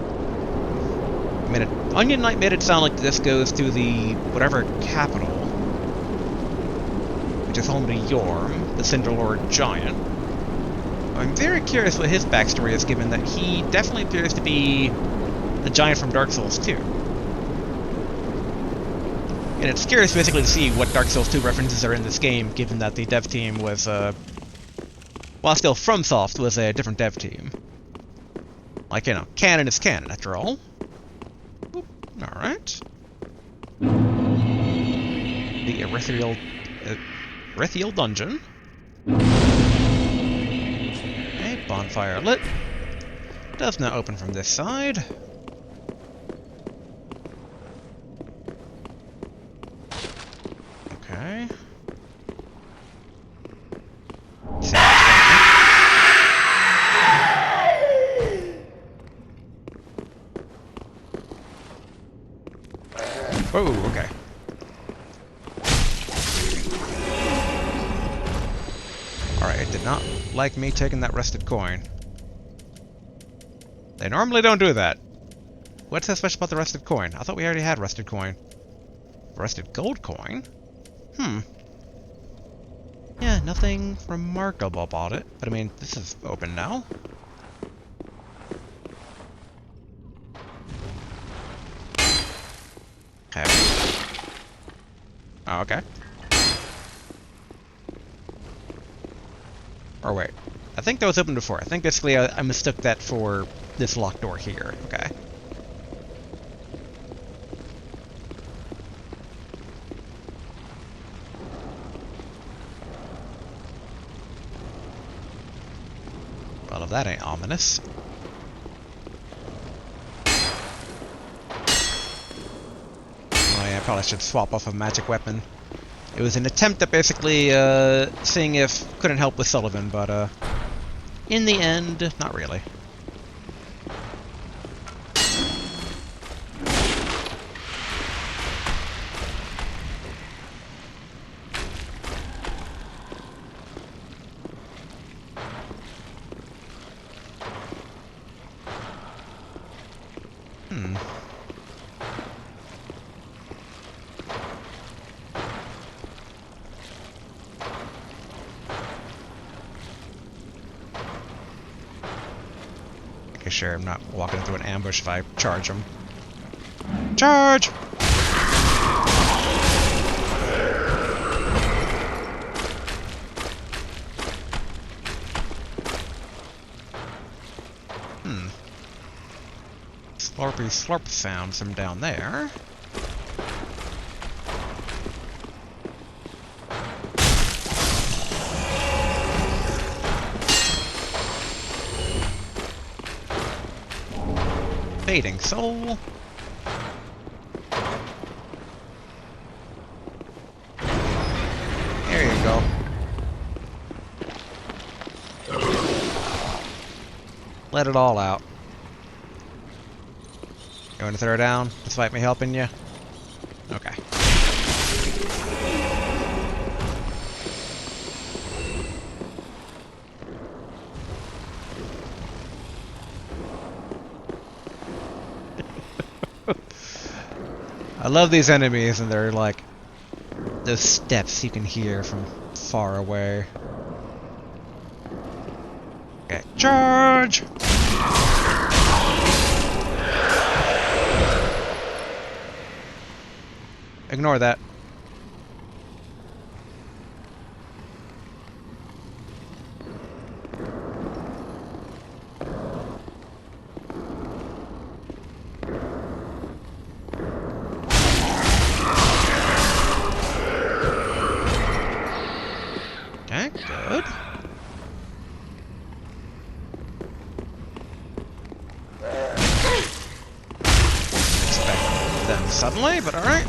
Onion Knight made it sound like this goes to the... whatever capital. Which is home to Yorm, the Cinderlord Giant. I'm very curious what his backstory is, given that he definitely appears to be the giant from Dark Souls 2. And it's curious basically to see what Dark Souls 2 references are in this game, given that the dev team was, while still FromSoft, was a different dev team. Like, you know, canon is canon, after all. Alright. The Irithyll dungeon. Okay, bonfire lit. Does not open from this side. Okay. Oh, okay. Alright, it did not like me taking that rusted coin. They normally don't do that. What's so special about the rusted coin? I thought we already had rusted coin. Rusted gold coin? Yeah, nothing remarkable about it. But I mean, this is open now. Okay. Oh, okay. Or wait. I think that was open before. I think basically I mistook that for this locked door here. Okay. Well, if that ain't ominous. Oh yeah, I probably should swap off a magic weapon. It was an attempt at basically seeing if couldn't help with Sulyvahn, but in the end, not really. Okay, sure, I'm not walking into an ambush if I charge him. Charge! Slurpy slurp sounds from down there. Fading soul. Let it all out. You want to throw down, despite me helping you? Okay. I love these enemies, and they're like those steps you can hear from far away. Okay, charge! Ignore that. Okay, good. Expect them suddenly, but alright.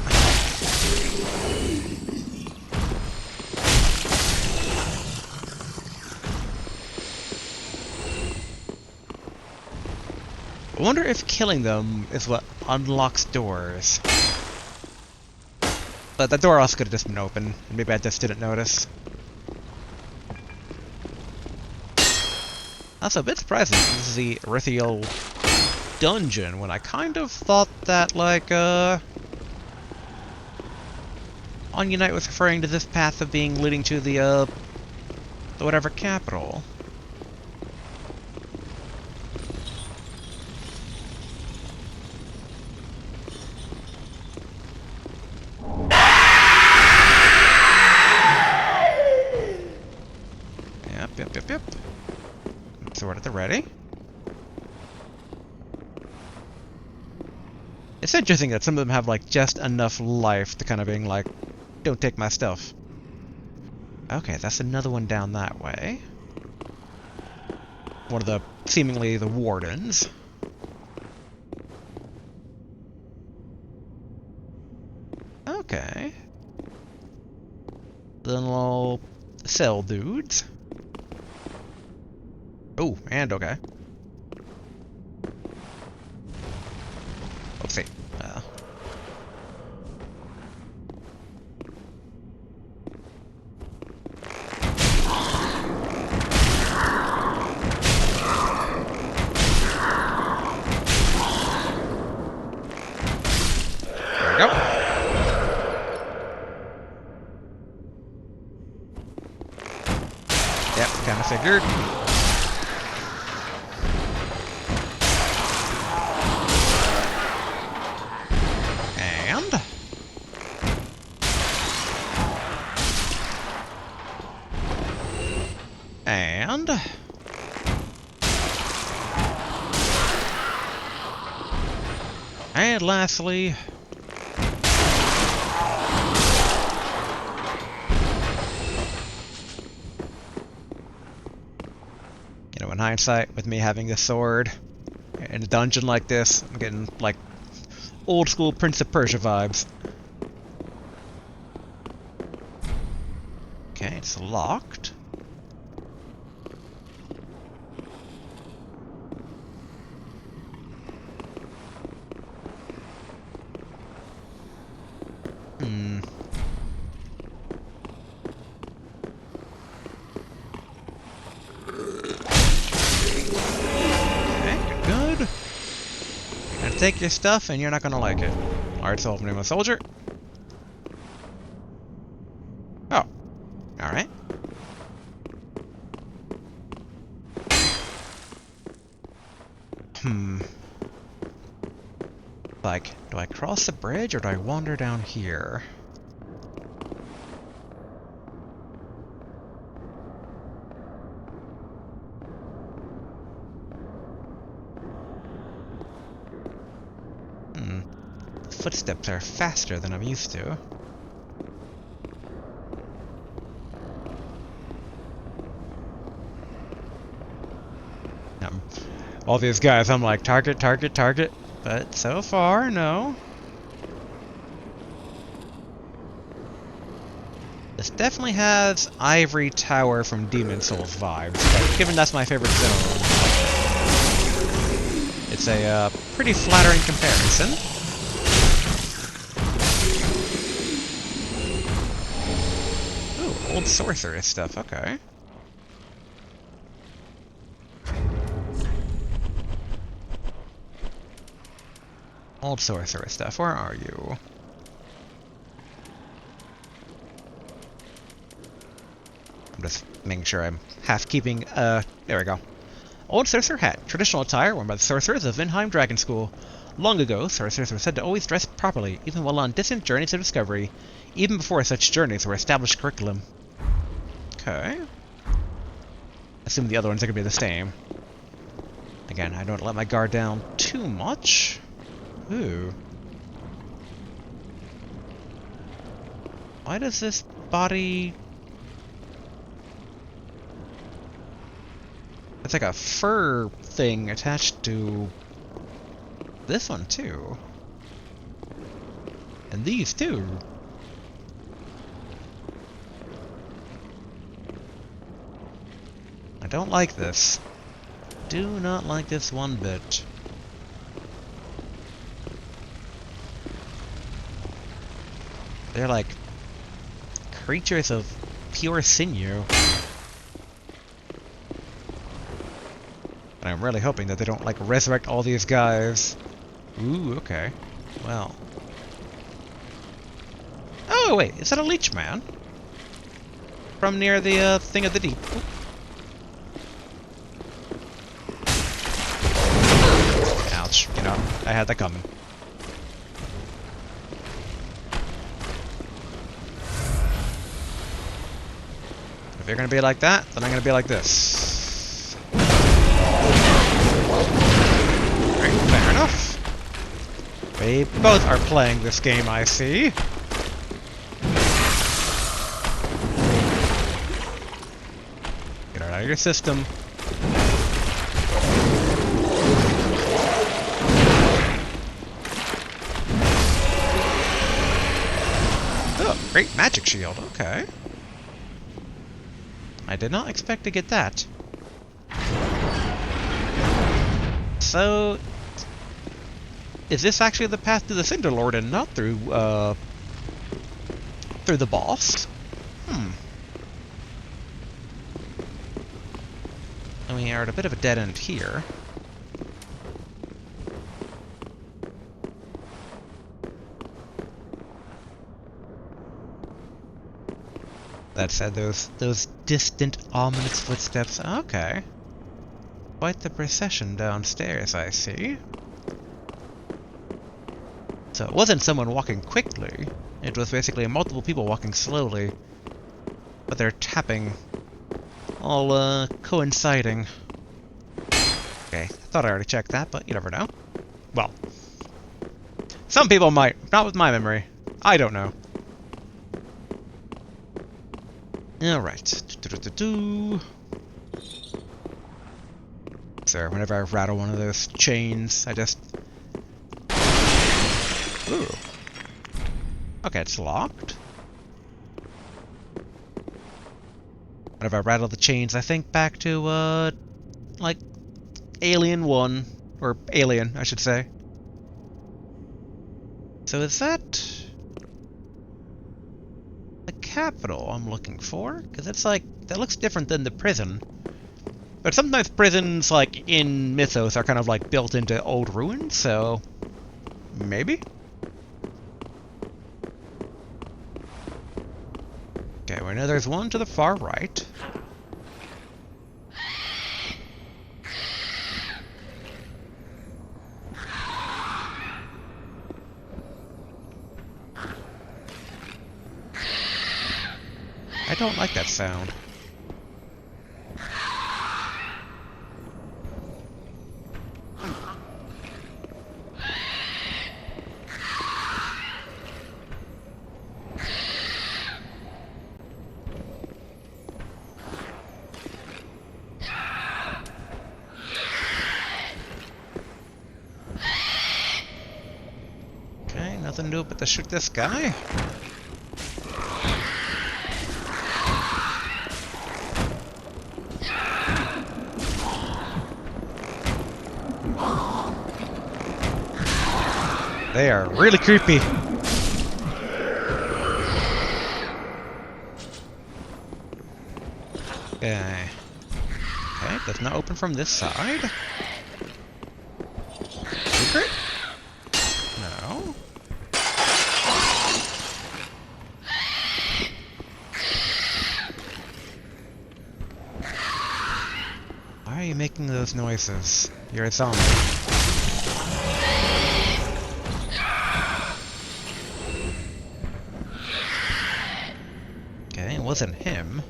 I wonder if killing them is what unlocks doors. But the door also could have just been open, and maybe I just didn't notice. Also, a bit surprising, this is the Irithyll dungeon, when I kind of thought that, like, Onion Knight was referring to this path of being leading to the whatever capital. Yep. Sword at the ready. It's interesting that some of them have, like, just enough life to kind of being like, don't take my stuff. Okay, that's another one down that way. One of the, seemingly, the wardens. Okay. The little cell dudes. Oh, and okay. Oopsie. There we go. Yep, kind of figured. And lastly, you know, in hindsight, with me having this sword in a dungeon like this, I'm getting like old school Prince of Persia vibes. Okay, it's locked. Take your stuff and you're not gonna like it. Alright, so I'm a soldier. Oh. Alright. Like, do I cross the bridge or do I wander down here? Footsteps are faster than I'm used to. All these guys, I'm like, target, target, target. But so far, no. This definitely has Ivory Tower from Demon Souls vibes, but given that's my favorite zone. It's a pretty flattering comparison. Ooh, old sorceress stuff, okay. Old sorceress stuff, where are you? I'm just making sure I'm half keeping, there we go. Old sorcerer hat, traditional attire worn by the sorcerers of Vinheim Dragon School. Long ago, sorcerers were said to always dress properly, even while on distant journeys of discovery, even before such journeys were established curriculum. Okay. Assume the other ones are going to be the same. Again, I don't let my guard down too much. Ooh. Why does this body... It's like a fur thing attached to this one, too. And these, too. I don't like this. Do not like this one bit. They're like creatures of pure sinew. And I'm really hoping that they don't, like, resurrect all these guys. Ooh, okay. Well. Oh, wait, is that a leech man? From near the, thing of the deep. Ooh. Ouch, you know, I had that coming. If you're gonna be like that, then I'm gonna be like this. Right, fair enough. We both are playing this game, I see. Get it out of your system. Oh, great magic shield, okay. I did not expect to get that. So, is this actually the path to the Cinder Lord and not through, through the boss? And we are at a bit of a dead end here. That said, those distant, ominous footsteps. Okay. Quite the procession downstairs, I see. So it wasn't someone walking quickly. It was basically multiple people walking slowly. But they're tapping. All, coinciding. Okay, I thought I already checked that, but you never know. Well. Some people might. Not with my memory. I don't know. Alright. So whenever I rattle one of those chains, I just... Ooh. Okay, it's locked. Whenever I rattle the chains, I think back to, like, Alien 1. Or Alien, I should say. So is that... the capital I'm looking for? Because it's like... that looks different than the prison. But sometimes prisons, like, in Mythos are kind of, like, built into old ruins, so... maybe? Okay, we know there's one to the far right. I don't like that sound. Okay, nothing to do but to shoot this guy. They are really creepy. Okay. Okay, does not open from this side. Secret? No. Why are you making those noises? You're a zombie. Okay, it wasn't him.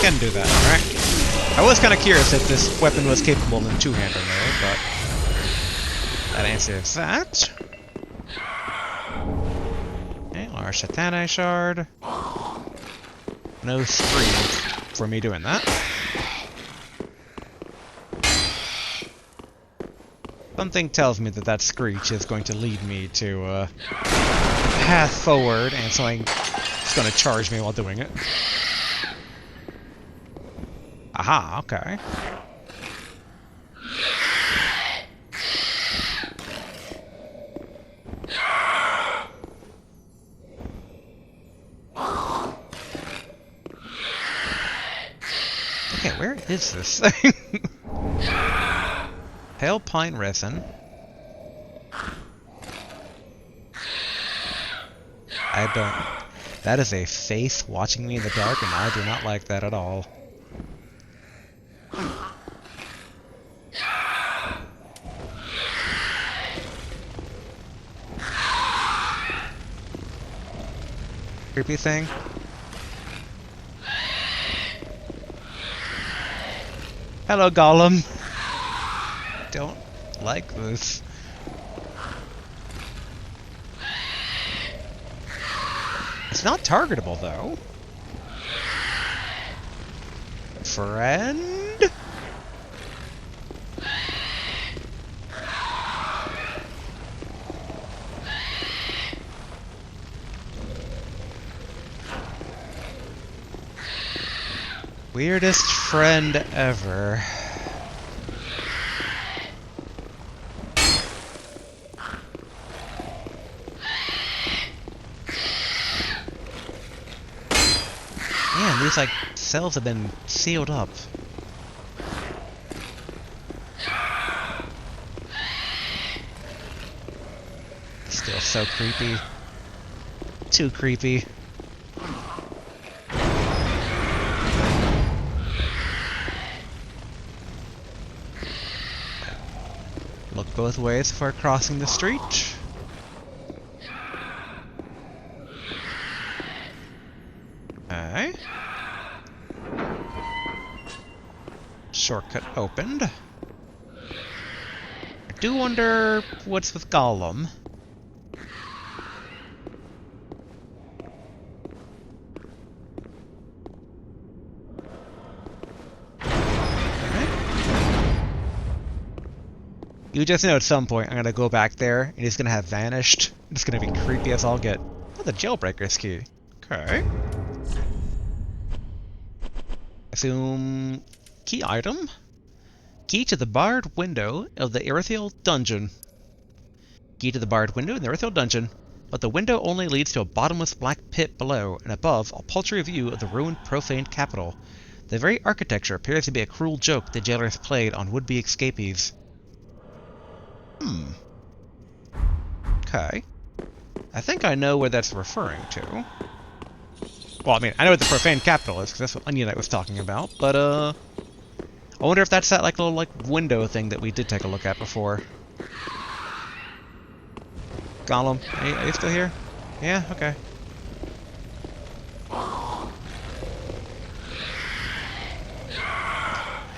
Can do that, alright? I was kind of curious if this weapon was capable in two-hander mode, but that answers that. Okay, large Satanae shard. No scream for me doing that. Something tells me that that screech is going to lead me to a path forward, and something is going to charge me while doing it. Aha, okay. Okay, where is this thing? Pale pine resin. I don't... That is a face watching me in the dark, and I do not like that at all. Creepy thing. Hello, Gollum. Don't like this. It's not targetable, though. Friend? Weirdest friend ever. Man, these like cells have been sealed up. Still so creepy. Too creepy. Look both ways before crossing the street. Okay. Shortcut opened. I do wonder what's with Gollum. You just know at some point I'm gonna go back there and he's gonna have vanished. It's gonna be creepy as all get. Oh, the jailbreaker's key. Okay. Assume key item. Key to the barred window of the Irithyll dungeon. Key to the barred window in the Irithyll dungeon, but the window only leads to a bottomless black pit below, and above, a paltry view of the ruined, profaned capital. The very architecture appears to be a cruel joke the jailers played on would-be escapees. Okay. I think I know where that's referring to. Well, I mean, I know what the profane capital is, because that's what Onion Knight was talking about, but, I wonder if that's that, like, little, like, window thing that we did take a look at before. Gollum, are you still here? Yeah? Okay.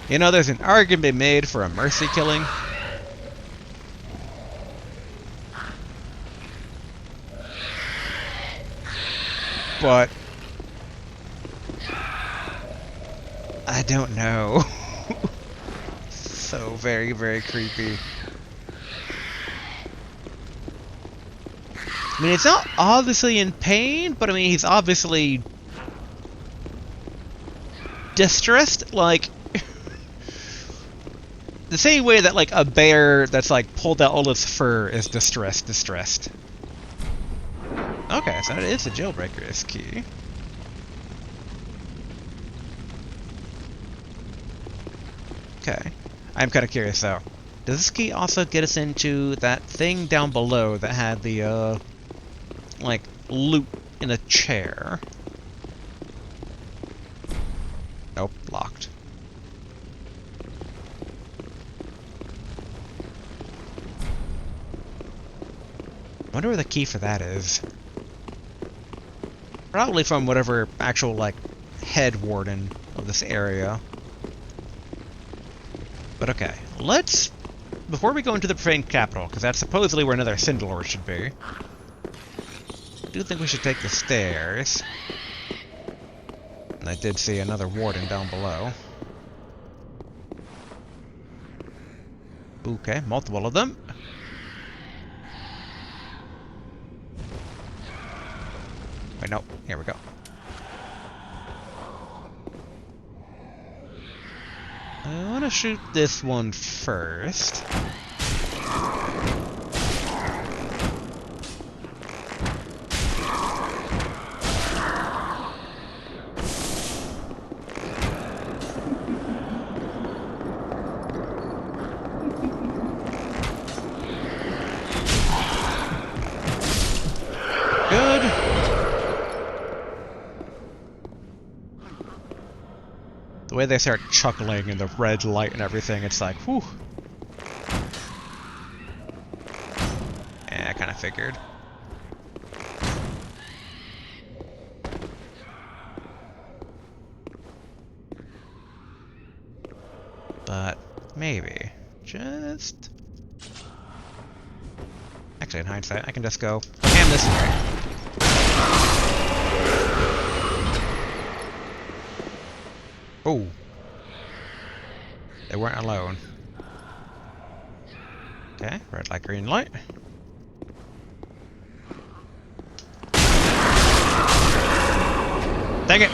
You know, there's an argument to be made for a mercy killing. But I don't know. So very, very creepy. I mean, it's not obviously in pain, but I mean, he's obviously distressed, like, the same way that, like, a bear that's, like, pulled out all its fur is distressed. Okay, so that is the jailbreaker's key. Okay. I'm kind of curious, though. Does this key also get us into that thing down below that had the, like, loot in a chair? Nope, locked. Wonder where the key for that is. Probably from whatever actual, like, head warden of this area. But okay, let's... Before we go into the profaned capital, because that's supposedly where another Syndalore should be, I do think we should take the stairs. And I did see another warden down below. Okay, multiple of them. Wait, no, here we go. I want to shoot this one first. Good. The way they start chuckling in the red light and everything, it's like, whew. Yeah, I kind of figured. But maybe. Just... Actually, in hindsight, I can just go ham this way. Oh. They weren't alone. Okay, red light, green light. Dang it!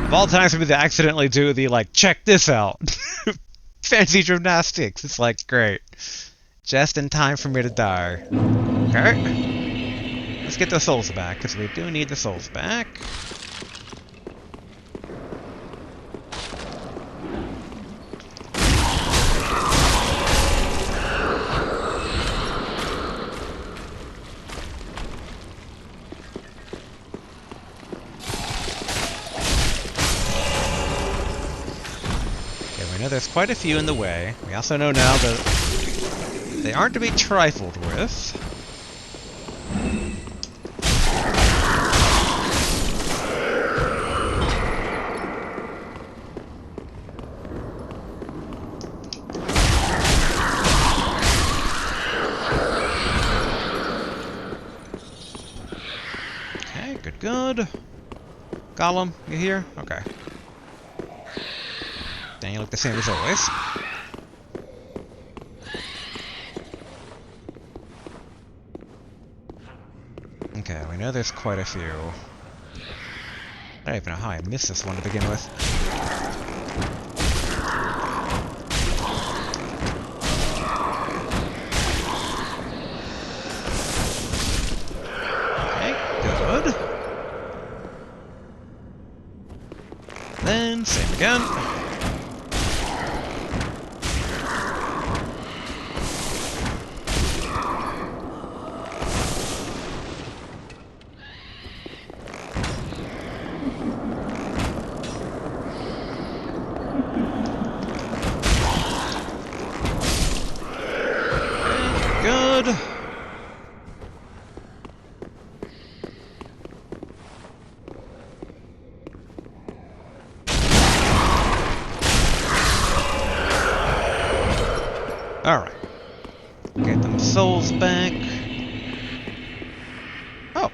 Of all times for me to accidentally do the, like, check this out. Fancy gymnastics. It's like, great. Just in time for me to die. Okay. Let's get the souls back, because we do need the souls back. Okay, we know there's quite a few in the way. We also know now that they aren't to be trifled with. Okay, good. Gollum, you here? Okay. Dang, you look the same as always. Okay, we know there's quite a few. I don't even know how I missed this one to begin with. Okay, good. Then, same again. Good. Alright. Get them souls back. Oh.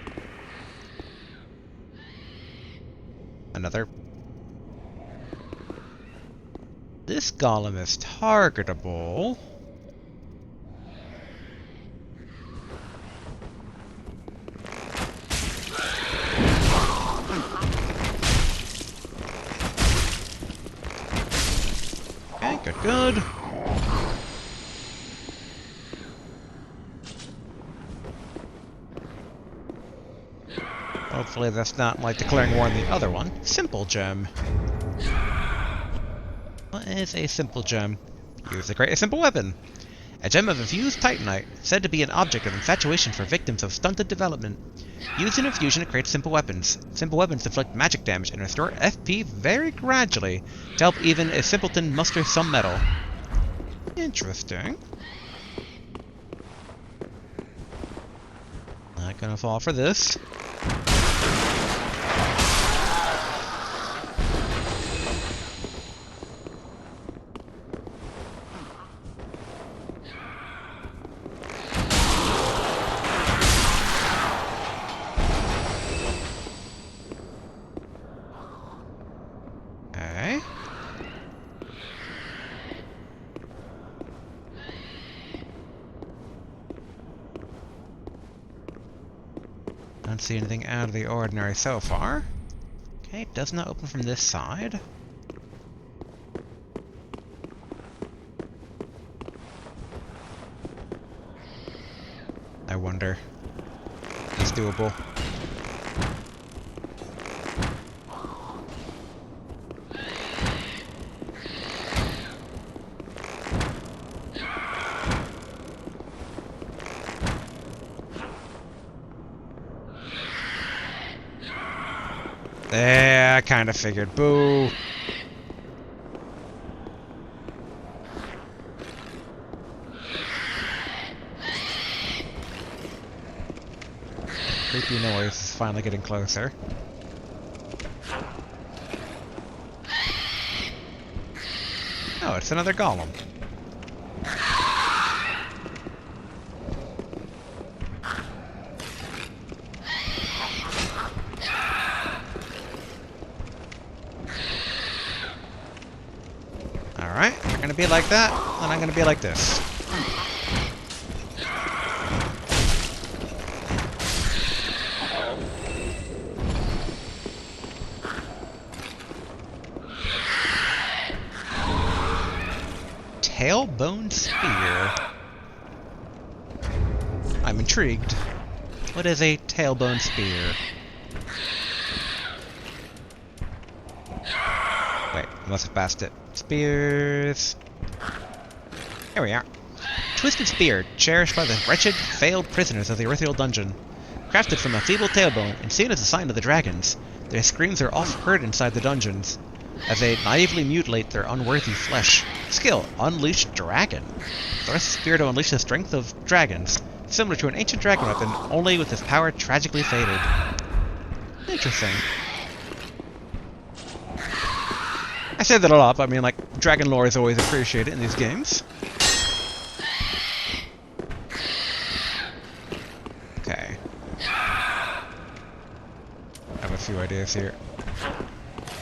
This golem is targetable. Okay, good. Hopefully that's not like declaring war on the other one. Simple gem. What is a simple gem? Use to create a simple weapon. A gem of infused titanite, said to be an object of infatuation for victims of stunted development. Used in infusion to create simple weapons. Simple weapons inflict magic damage and restore FP very gradually to help even a simpleton muster some metal. Interesting. Not gonna fall for this. Okay. Don't see anything out of the ordinary so far. Okay, does not open from this side. I wonder. It's doable. Yeah, I kind of figured. Boo! Creepy noise is finally getting closer. Oh, it's another golem. Alright, you're gonna be like that, and I'm gonna be like this. Tailbone spear. I'm intrigued. What is a tailbone spear? Wait, I must have passed it. Spears. Here we are. Twisted spear, cherished by the wretched, failed prisoners of the Irithyll dungeon. Crafted from a feeble tailbone and seen as a sign of the dragons, their screams are oft heard inside the dungeons, as they naively mutilate their unworthy flesh. Skill, Unleash Dragon. Thrust spear to unleash the strength of dragons, similar to an ancient dragon weapon, only with its power tragically faded. Interesting. I say that a lot, but I mean, like, dragon lore is always appreciated in these games. Okay. I have a few ideas here.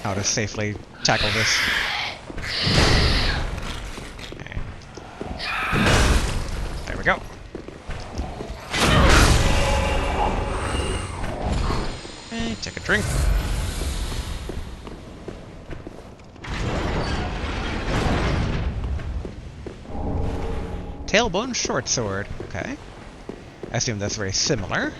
How to safely tackle this. Okay. There we go. Okay, take a drink. Tailbone short sword. Okay. I assume that's very similar.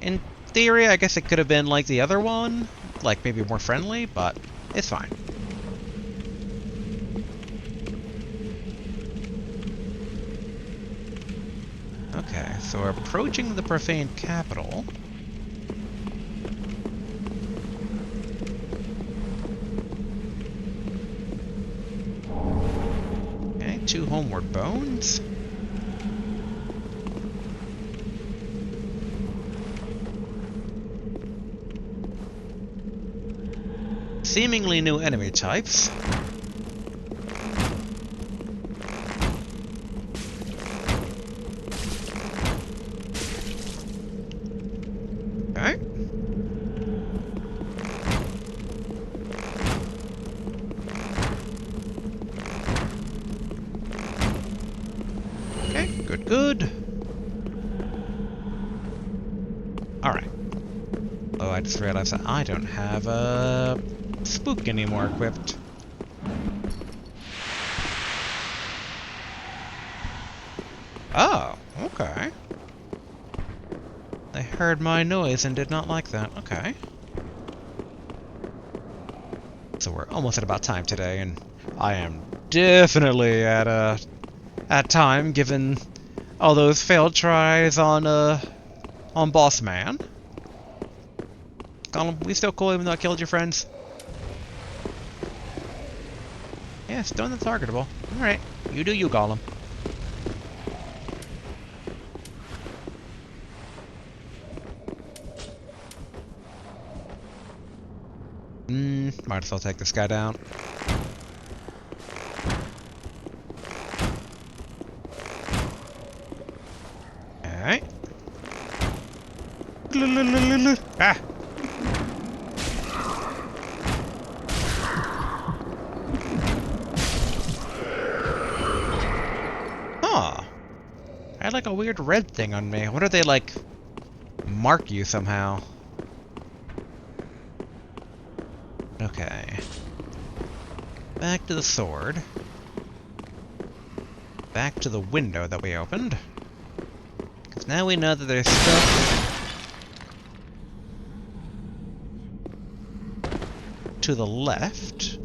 In theory, I guess it could have been like the other one. Like, maybe more friendly, but it's fine. Okay, so we're approaching the profane capital. Okay, 2 homeward bones. Seemingly new enemy types. Okay. good. Alright. Oh, I just realized that I don't have a spook anymore equipped. Oh, okay. They heard my noise and did not like that. Okay. So we're almost at about time today, and I am definitely at time, given all those failed tries on Boss Man. Gollum, we still cool even though I killed your friends? Yeah, still not targetable. Alright, you do you, Gollum. Might as well take this guy down. Alright. Ah! Huh. I had like a weird red thing on me. I wonder if they like mark you somehow. Okay. Back to the sword. Back to the window that we opened. Because now we know that there's stuff to the left.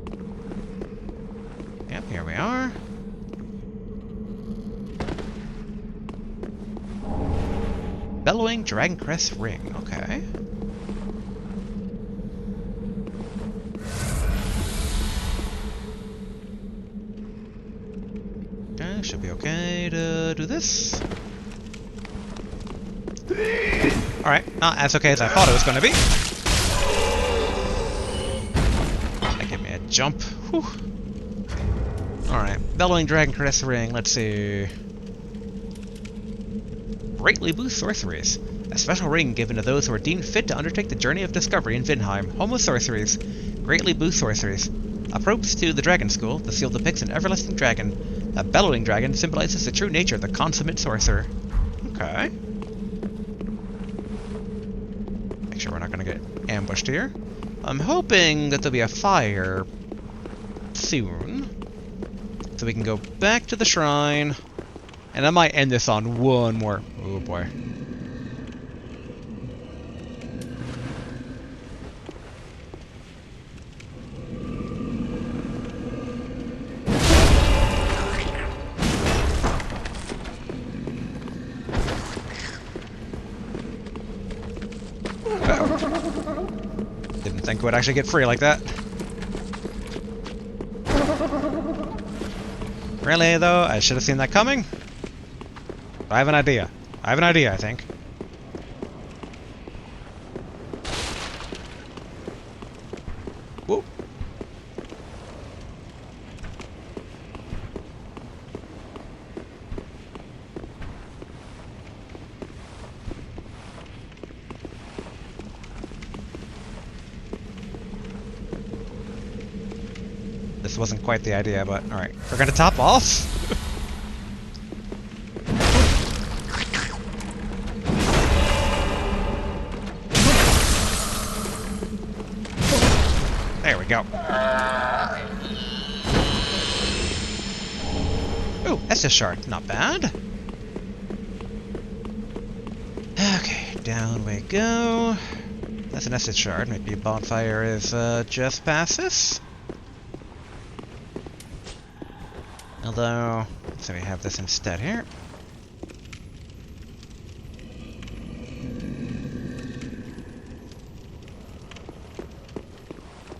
Yep, here we are. Bellowing Dragoncrest Ring. Okay. Should be okay to do this. Alright, not as okay as I thought it was going to be. That gave me a jump. Whew. Alright, Bellowing Dragoncrest Ring, let's see. Greatly boost sorceries. A special ring given to those who are deemed fit to undertake the journey of discovery in Vinheim. Home of sorceries. Greatly boost sorceries. Approach to the Dragon School. The seal depicts an everlasting dragon. A bellowing dragon symbolizes the true nature of the consummate sorcerer. Okay. Make sure we're not going to get ambushed here. I'm hoping that there'll be a fire soon. So we can go back to the shrine. And I might end this on one more... Oh boy. Didn't think we'd actually get free like that. Really, though? I should have seen that coming. I have an idea. I think. Whoop. This wasn't quite the idea, but alright. We're gonna top off? There we go. Ooh, that's a shard. Not bad. Okay, down we go. That's an acid shard. Maybe a bonfire is just past this. Although, so we have this instead here.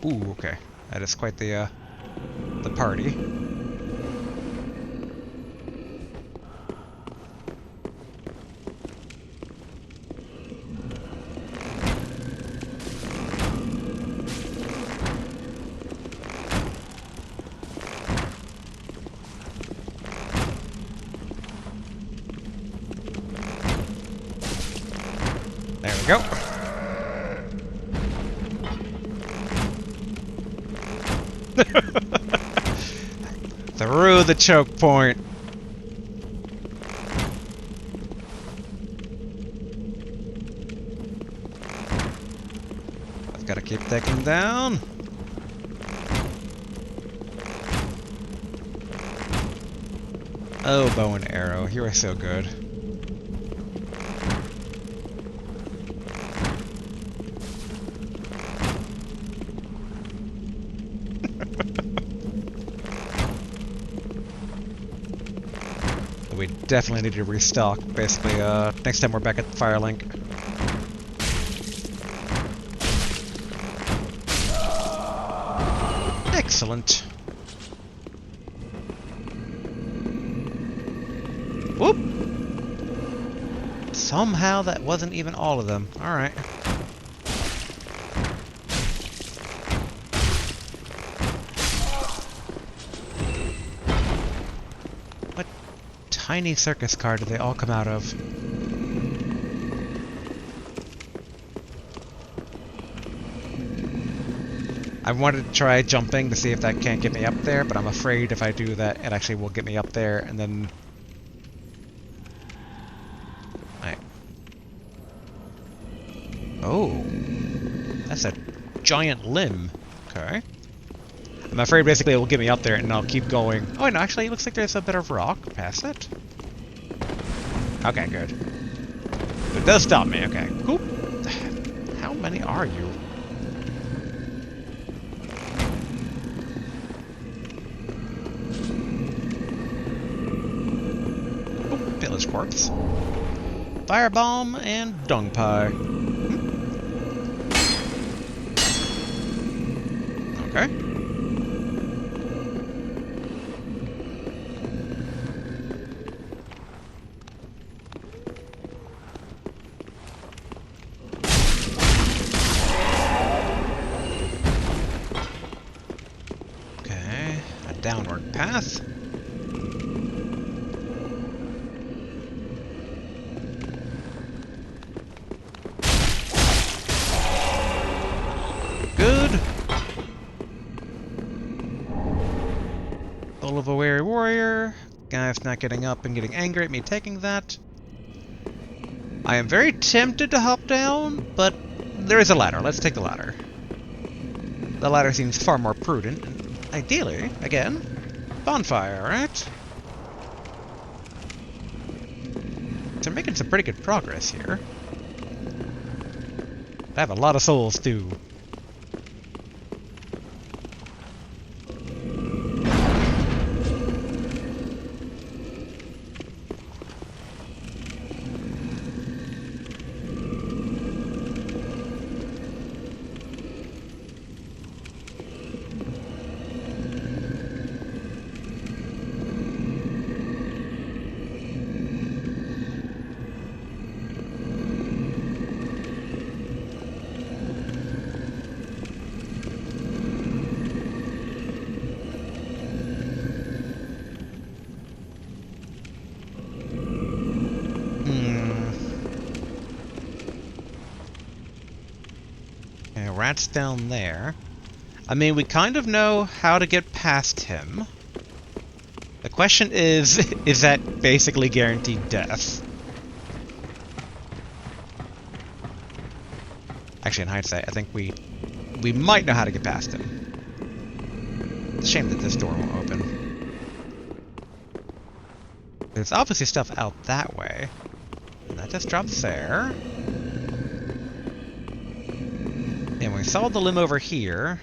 Ooh, okay. That is quite the party. There we go. Through the choke point. Take him down. Oh, bow and arrow. You are so good. We definitely need to restock, basically, next time we're back at the Firelink. Excellent. Whoop! Somehow that wasn't even all of them. Alright. What tiny circus car did they all come out of? I wanted to try jumping to see if that can't get me up there, but I'm afraid if I do that, it actually will get me up there, and then... Oh, that's a giant limb. Okay. I'm afraid basically it will get me up there and I'll keep going. Oh, no, actually it looks like there's a bit of rock past it. Okay, good. It does stop me, okay. Cool. How many are you? Oh, village corpse. Firebomb and dung pie. Okay. Okay, a downward path. Good. Soul of a weary warrior. Guy's not getting up and getting angry at me taking that. I am very tempted to hop down, but there is a ladder. Let's take the ladder. The ladder seems far more prudent. And ideally, again, bonfire, right? So we're making some pretty good progress here. I have a lot of souls, too. Rat's down there. I mean, we kind of know how to get past him. The question is that basically guaranteed death? Actually, in hindsight, I think we might know how to get past him. It's a shame that this door won't open. There's obviously stuff out that way. And that just drops there. And we saw the limb over here.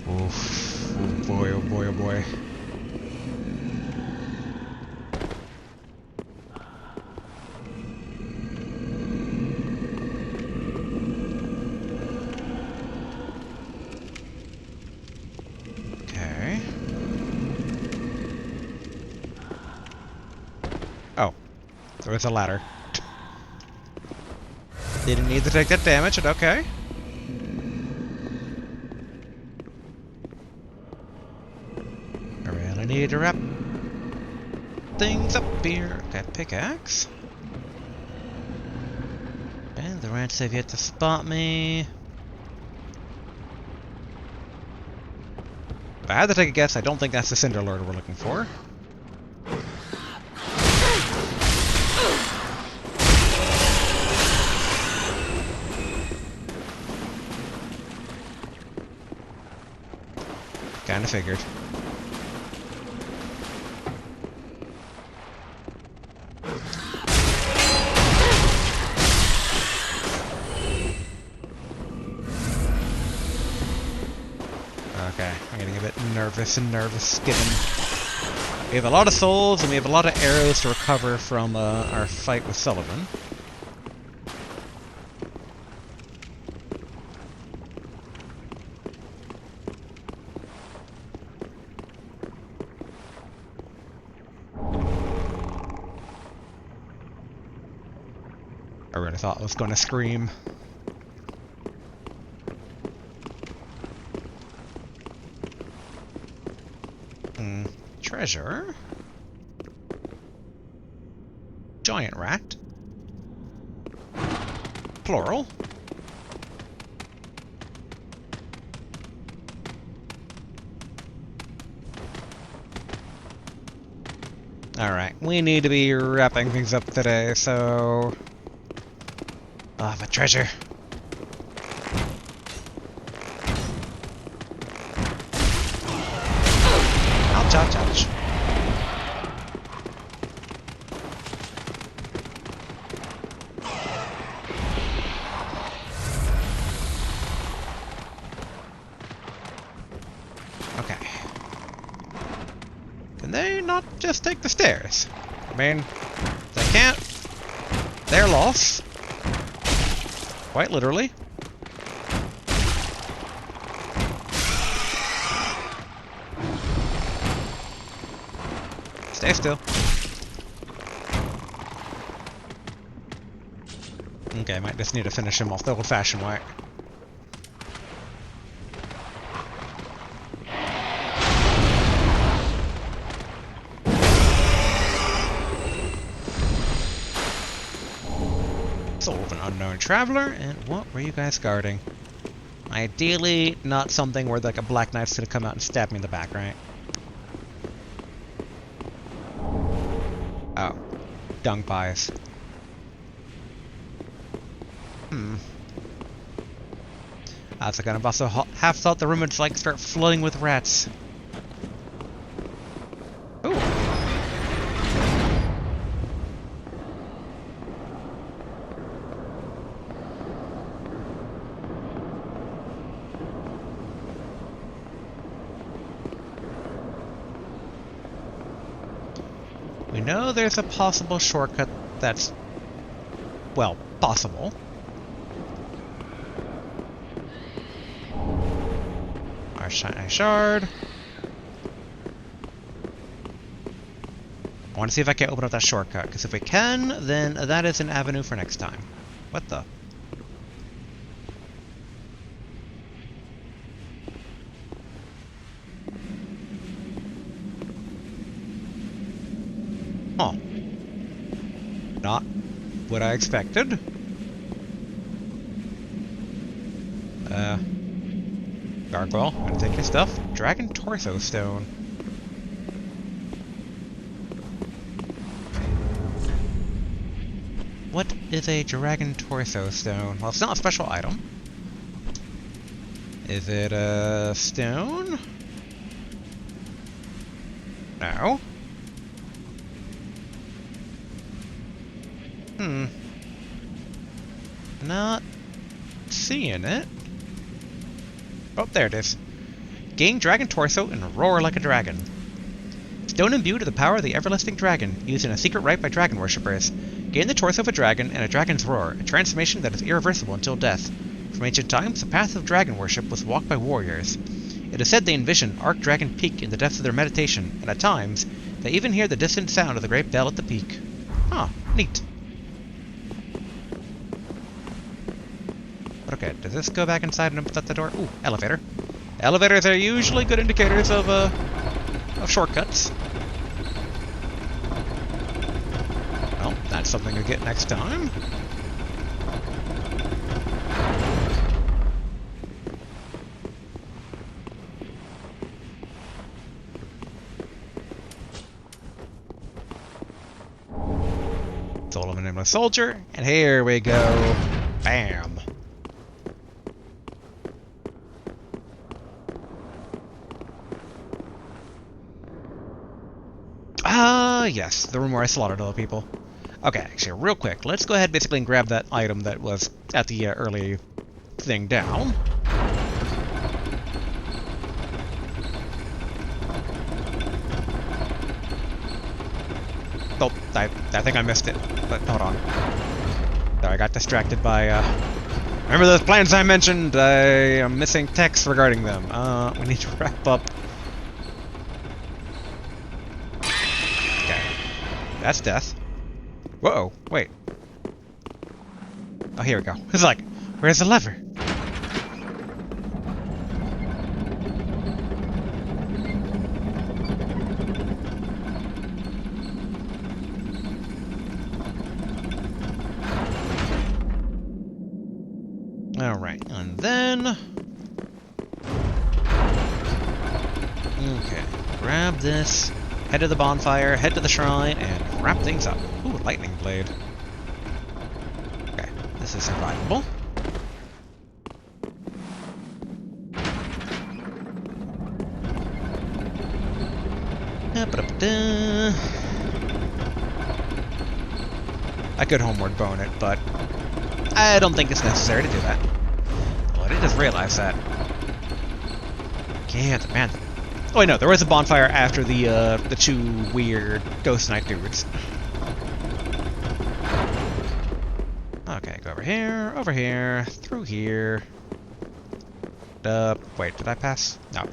Oof. Oh boy, oh boy, oh boy. Okay. Oh. There was a ladder. Didn't need to take that damage, but okay. I really need to wrap things up here. Okay, pickaxe. And the rats have yet to spot me. If I had to take a guess, I don't think that's the Cinder Lord we're looking for. Kinda figured. Okay, I'm getting a bit nervous given we have a lot of souls and we have a lot of arrows to recover from our fight with Sulyvahn. I really thought I was going to scream. Treasure? Giant rat? Plural? Alright, we need to be wrapping things up today, so... Ah, but treasure! Ouch, ouch, ouch. Okay. Can they not just take the stairs? I mean, if they can't, their loss. Quite literally. Stay still. Okay, might just need to finish him off the old-fashioned way. Soul of an unknown traveler, and what were you guys guarding? Ideally, not something where like a Black Knight's gonna come out and stab me in the back, right? Oh. Dung pies. I was kind of also half thought the room would like start flooding with rats. Ooh. We know there's a possible shortcut that's, well, possible. Our shiny shard. I want to see if I can open up that shortcut, because if we can, then that is an avenue for next time. What the? Oh. Not what I expected. Gargoyle, I'm gonna take your stuff. Dragon Torso Stone. What is a Dragon Torso Stone? Well, it's not a special item. Is it a stone? No. Not seeing it. Oh, there it is. Gain Dragon Torso and roar like a dragon. Stone imbued with the power of the everlasting dragon, used in a secret rite by dragon worshippers. Gain the torso of a dragon and a dragon's roar, a transformation that is irreversible until death. From ancient times, the path of dragon worship was walked by warriors. It is said they envision Arc Dragon Peak in the depths of their meditation, and at times, they even hear the distant sound of the great bell at the peak. Huh, neat. Okay, does this go back inside and open up the door? Ooh, elevator. Elevators are usually good indicators of shortcuts. Well, that's something to get next time. Soul of an Nameless Soldier, and here we go. Bam. Yes, the room where I slaughtered all the people. Okay, actually, real quick, let's go ahead basically and grab that item that was at the early thing down. Oh, I think I missed it, but hold on. So I got distracted by, remember those plans I mentioned? I am missing text regarding them. We need to wrap up. Okay. That's death. Whoa, wait. Oh, here we go. It's like, where's the lever? Alright, and then... Okay, grab this, head to the bonfire, head to the shrine, and wrap things up. Ooh, lightning blade. Okay, this is survivable. I could homeward bone it, but I don't think it's necessary to do that. Well, I did just realize that. Yeah, man. Oh wait, no, there was a bonfire after the two weird ghost knight dudes. Okay, go over here, through here. Wait, did I pass? No.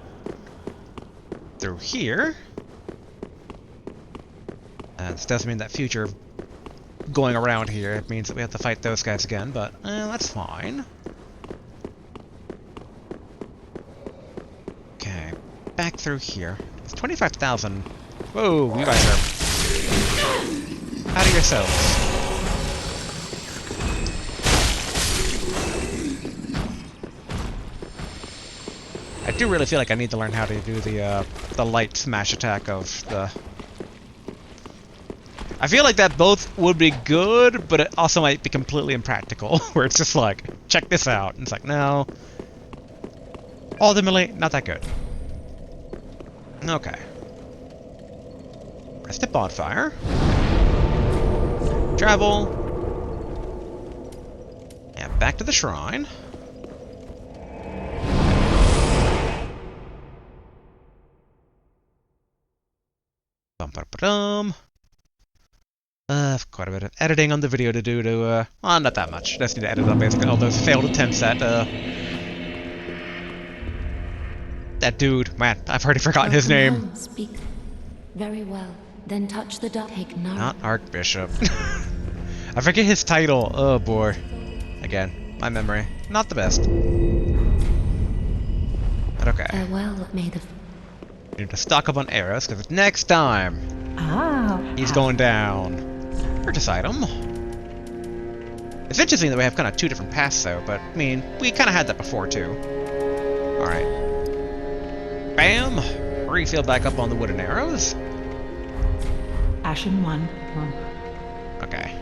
Through here. This doesn't mean that future going around here, it means that we have to fight those guys again, but that's fine. Okay, back through here. It's 25,000. Whoa, you guys are out of yourselves. I do really feel like I need to learn how to do the light smash attack of the... I feel like that both would be good, but it also might be completely impractical, where it's just like, check this out. And it's like, no. Ultimately, not that good. Okay. Rest at bonfire. Travel. And back to the shrine. Bum-ba-ba-dum. Quite a bit of editing on the video to do to, well, not that much. Just need to edit up basically all those failed attempts at, that dude. Man, I've already forgotten his name. Speak very well. Then touch the duck. Take no. Not Archbishop. I forget his title. Oh boy. Again, my memory. Not the best. But okay. Farewell, made of. Need to stock up on arrows, because next time he's going down. Purchase item. It's interesting that we have kind of two different paths, though, but, I mean, we kind of had that before, too. Alright. Bam! Refill back up on the wooden arrows. Ashen one. Okay.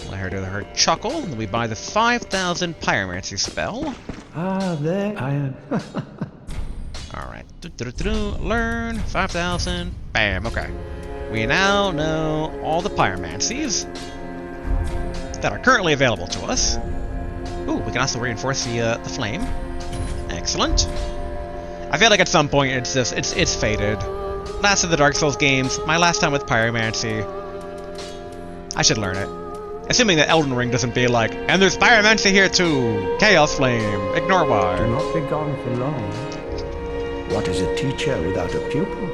Let her do her chuckle, and then we buy the 5,000 pyromancy spell. Ah, there I am. Alright. Learn. 5,000. Bam. Okay. We now know all the pyromancies that are currently available to us. Ooh, we can also reinforce the flame. Excellent. I feel like at some point it's just it's faded. Last of the Dark Souls games, my last time with pyromancy. I should learn it. Assuming that Elden Ring doesn't be like, and there's pyromancy here too. Chaos flame. Ignore why. Do not be gone for long. What is a teacher without a pupil?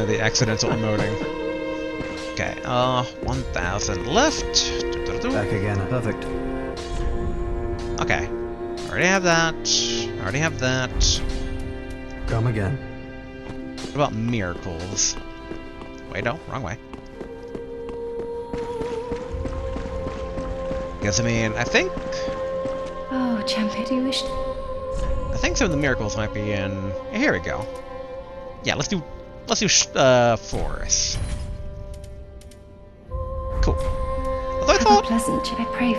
The accidental emoting. Okay, 1,000 left. Back again. Perfect. Okay. Already have that. Already have that. Come again. What about miracles? Wait, no, wrong way. Because, I mean, I think Oh, champion, do you wish? I think some of the miracles might be in... Here we go. Yeah, let's do forest. Cool. Although I Have a thought... pleasant I pray.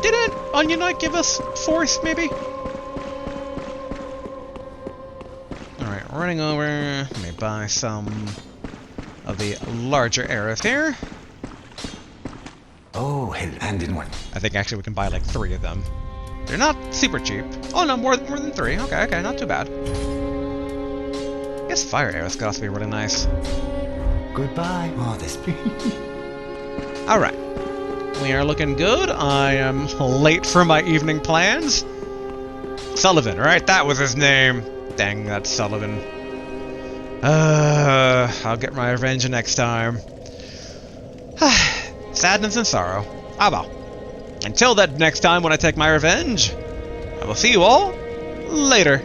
Didn't Onion Knight give us forest, maybe? Alright, running over. Let me buy some of of the larger arrows here. Oh, and in one. I think actually we can buy like 3 of them. They're not super cheap. Oh no, more than 3. Okay, not too bad. I guess fire arrows could also be really nice. Goodbye. Oh, this. Alright. We are looking good. I am late for my evening plans. Sullivan, right? That was his name. Dang, that's Sullivan. I'll get my revenge next time. Sadness and sorrow. Ah well. Until that next time when I take my revenge, I will see you all later.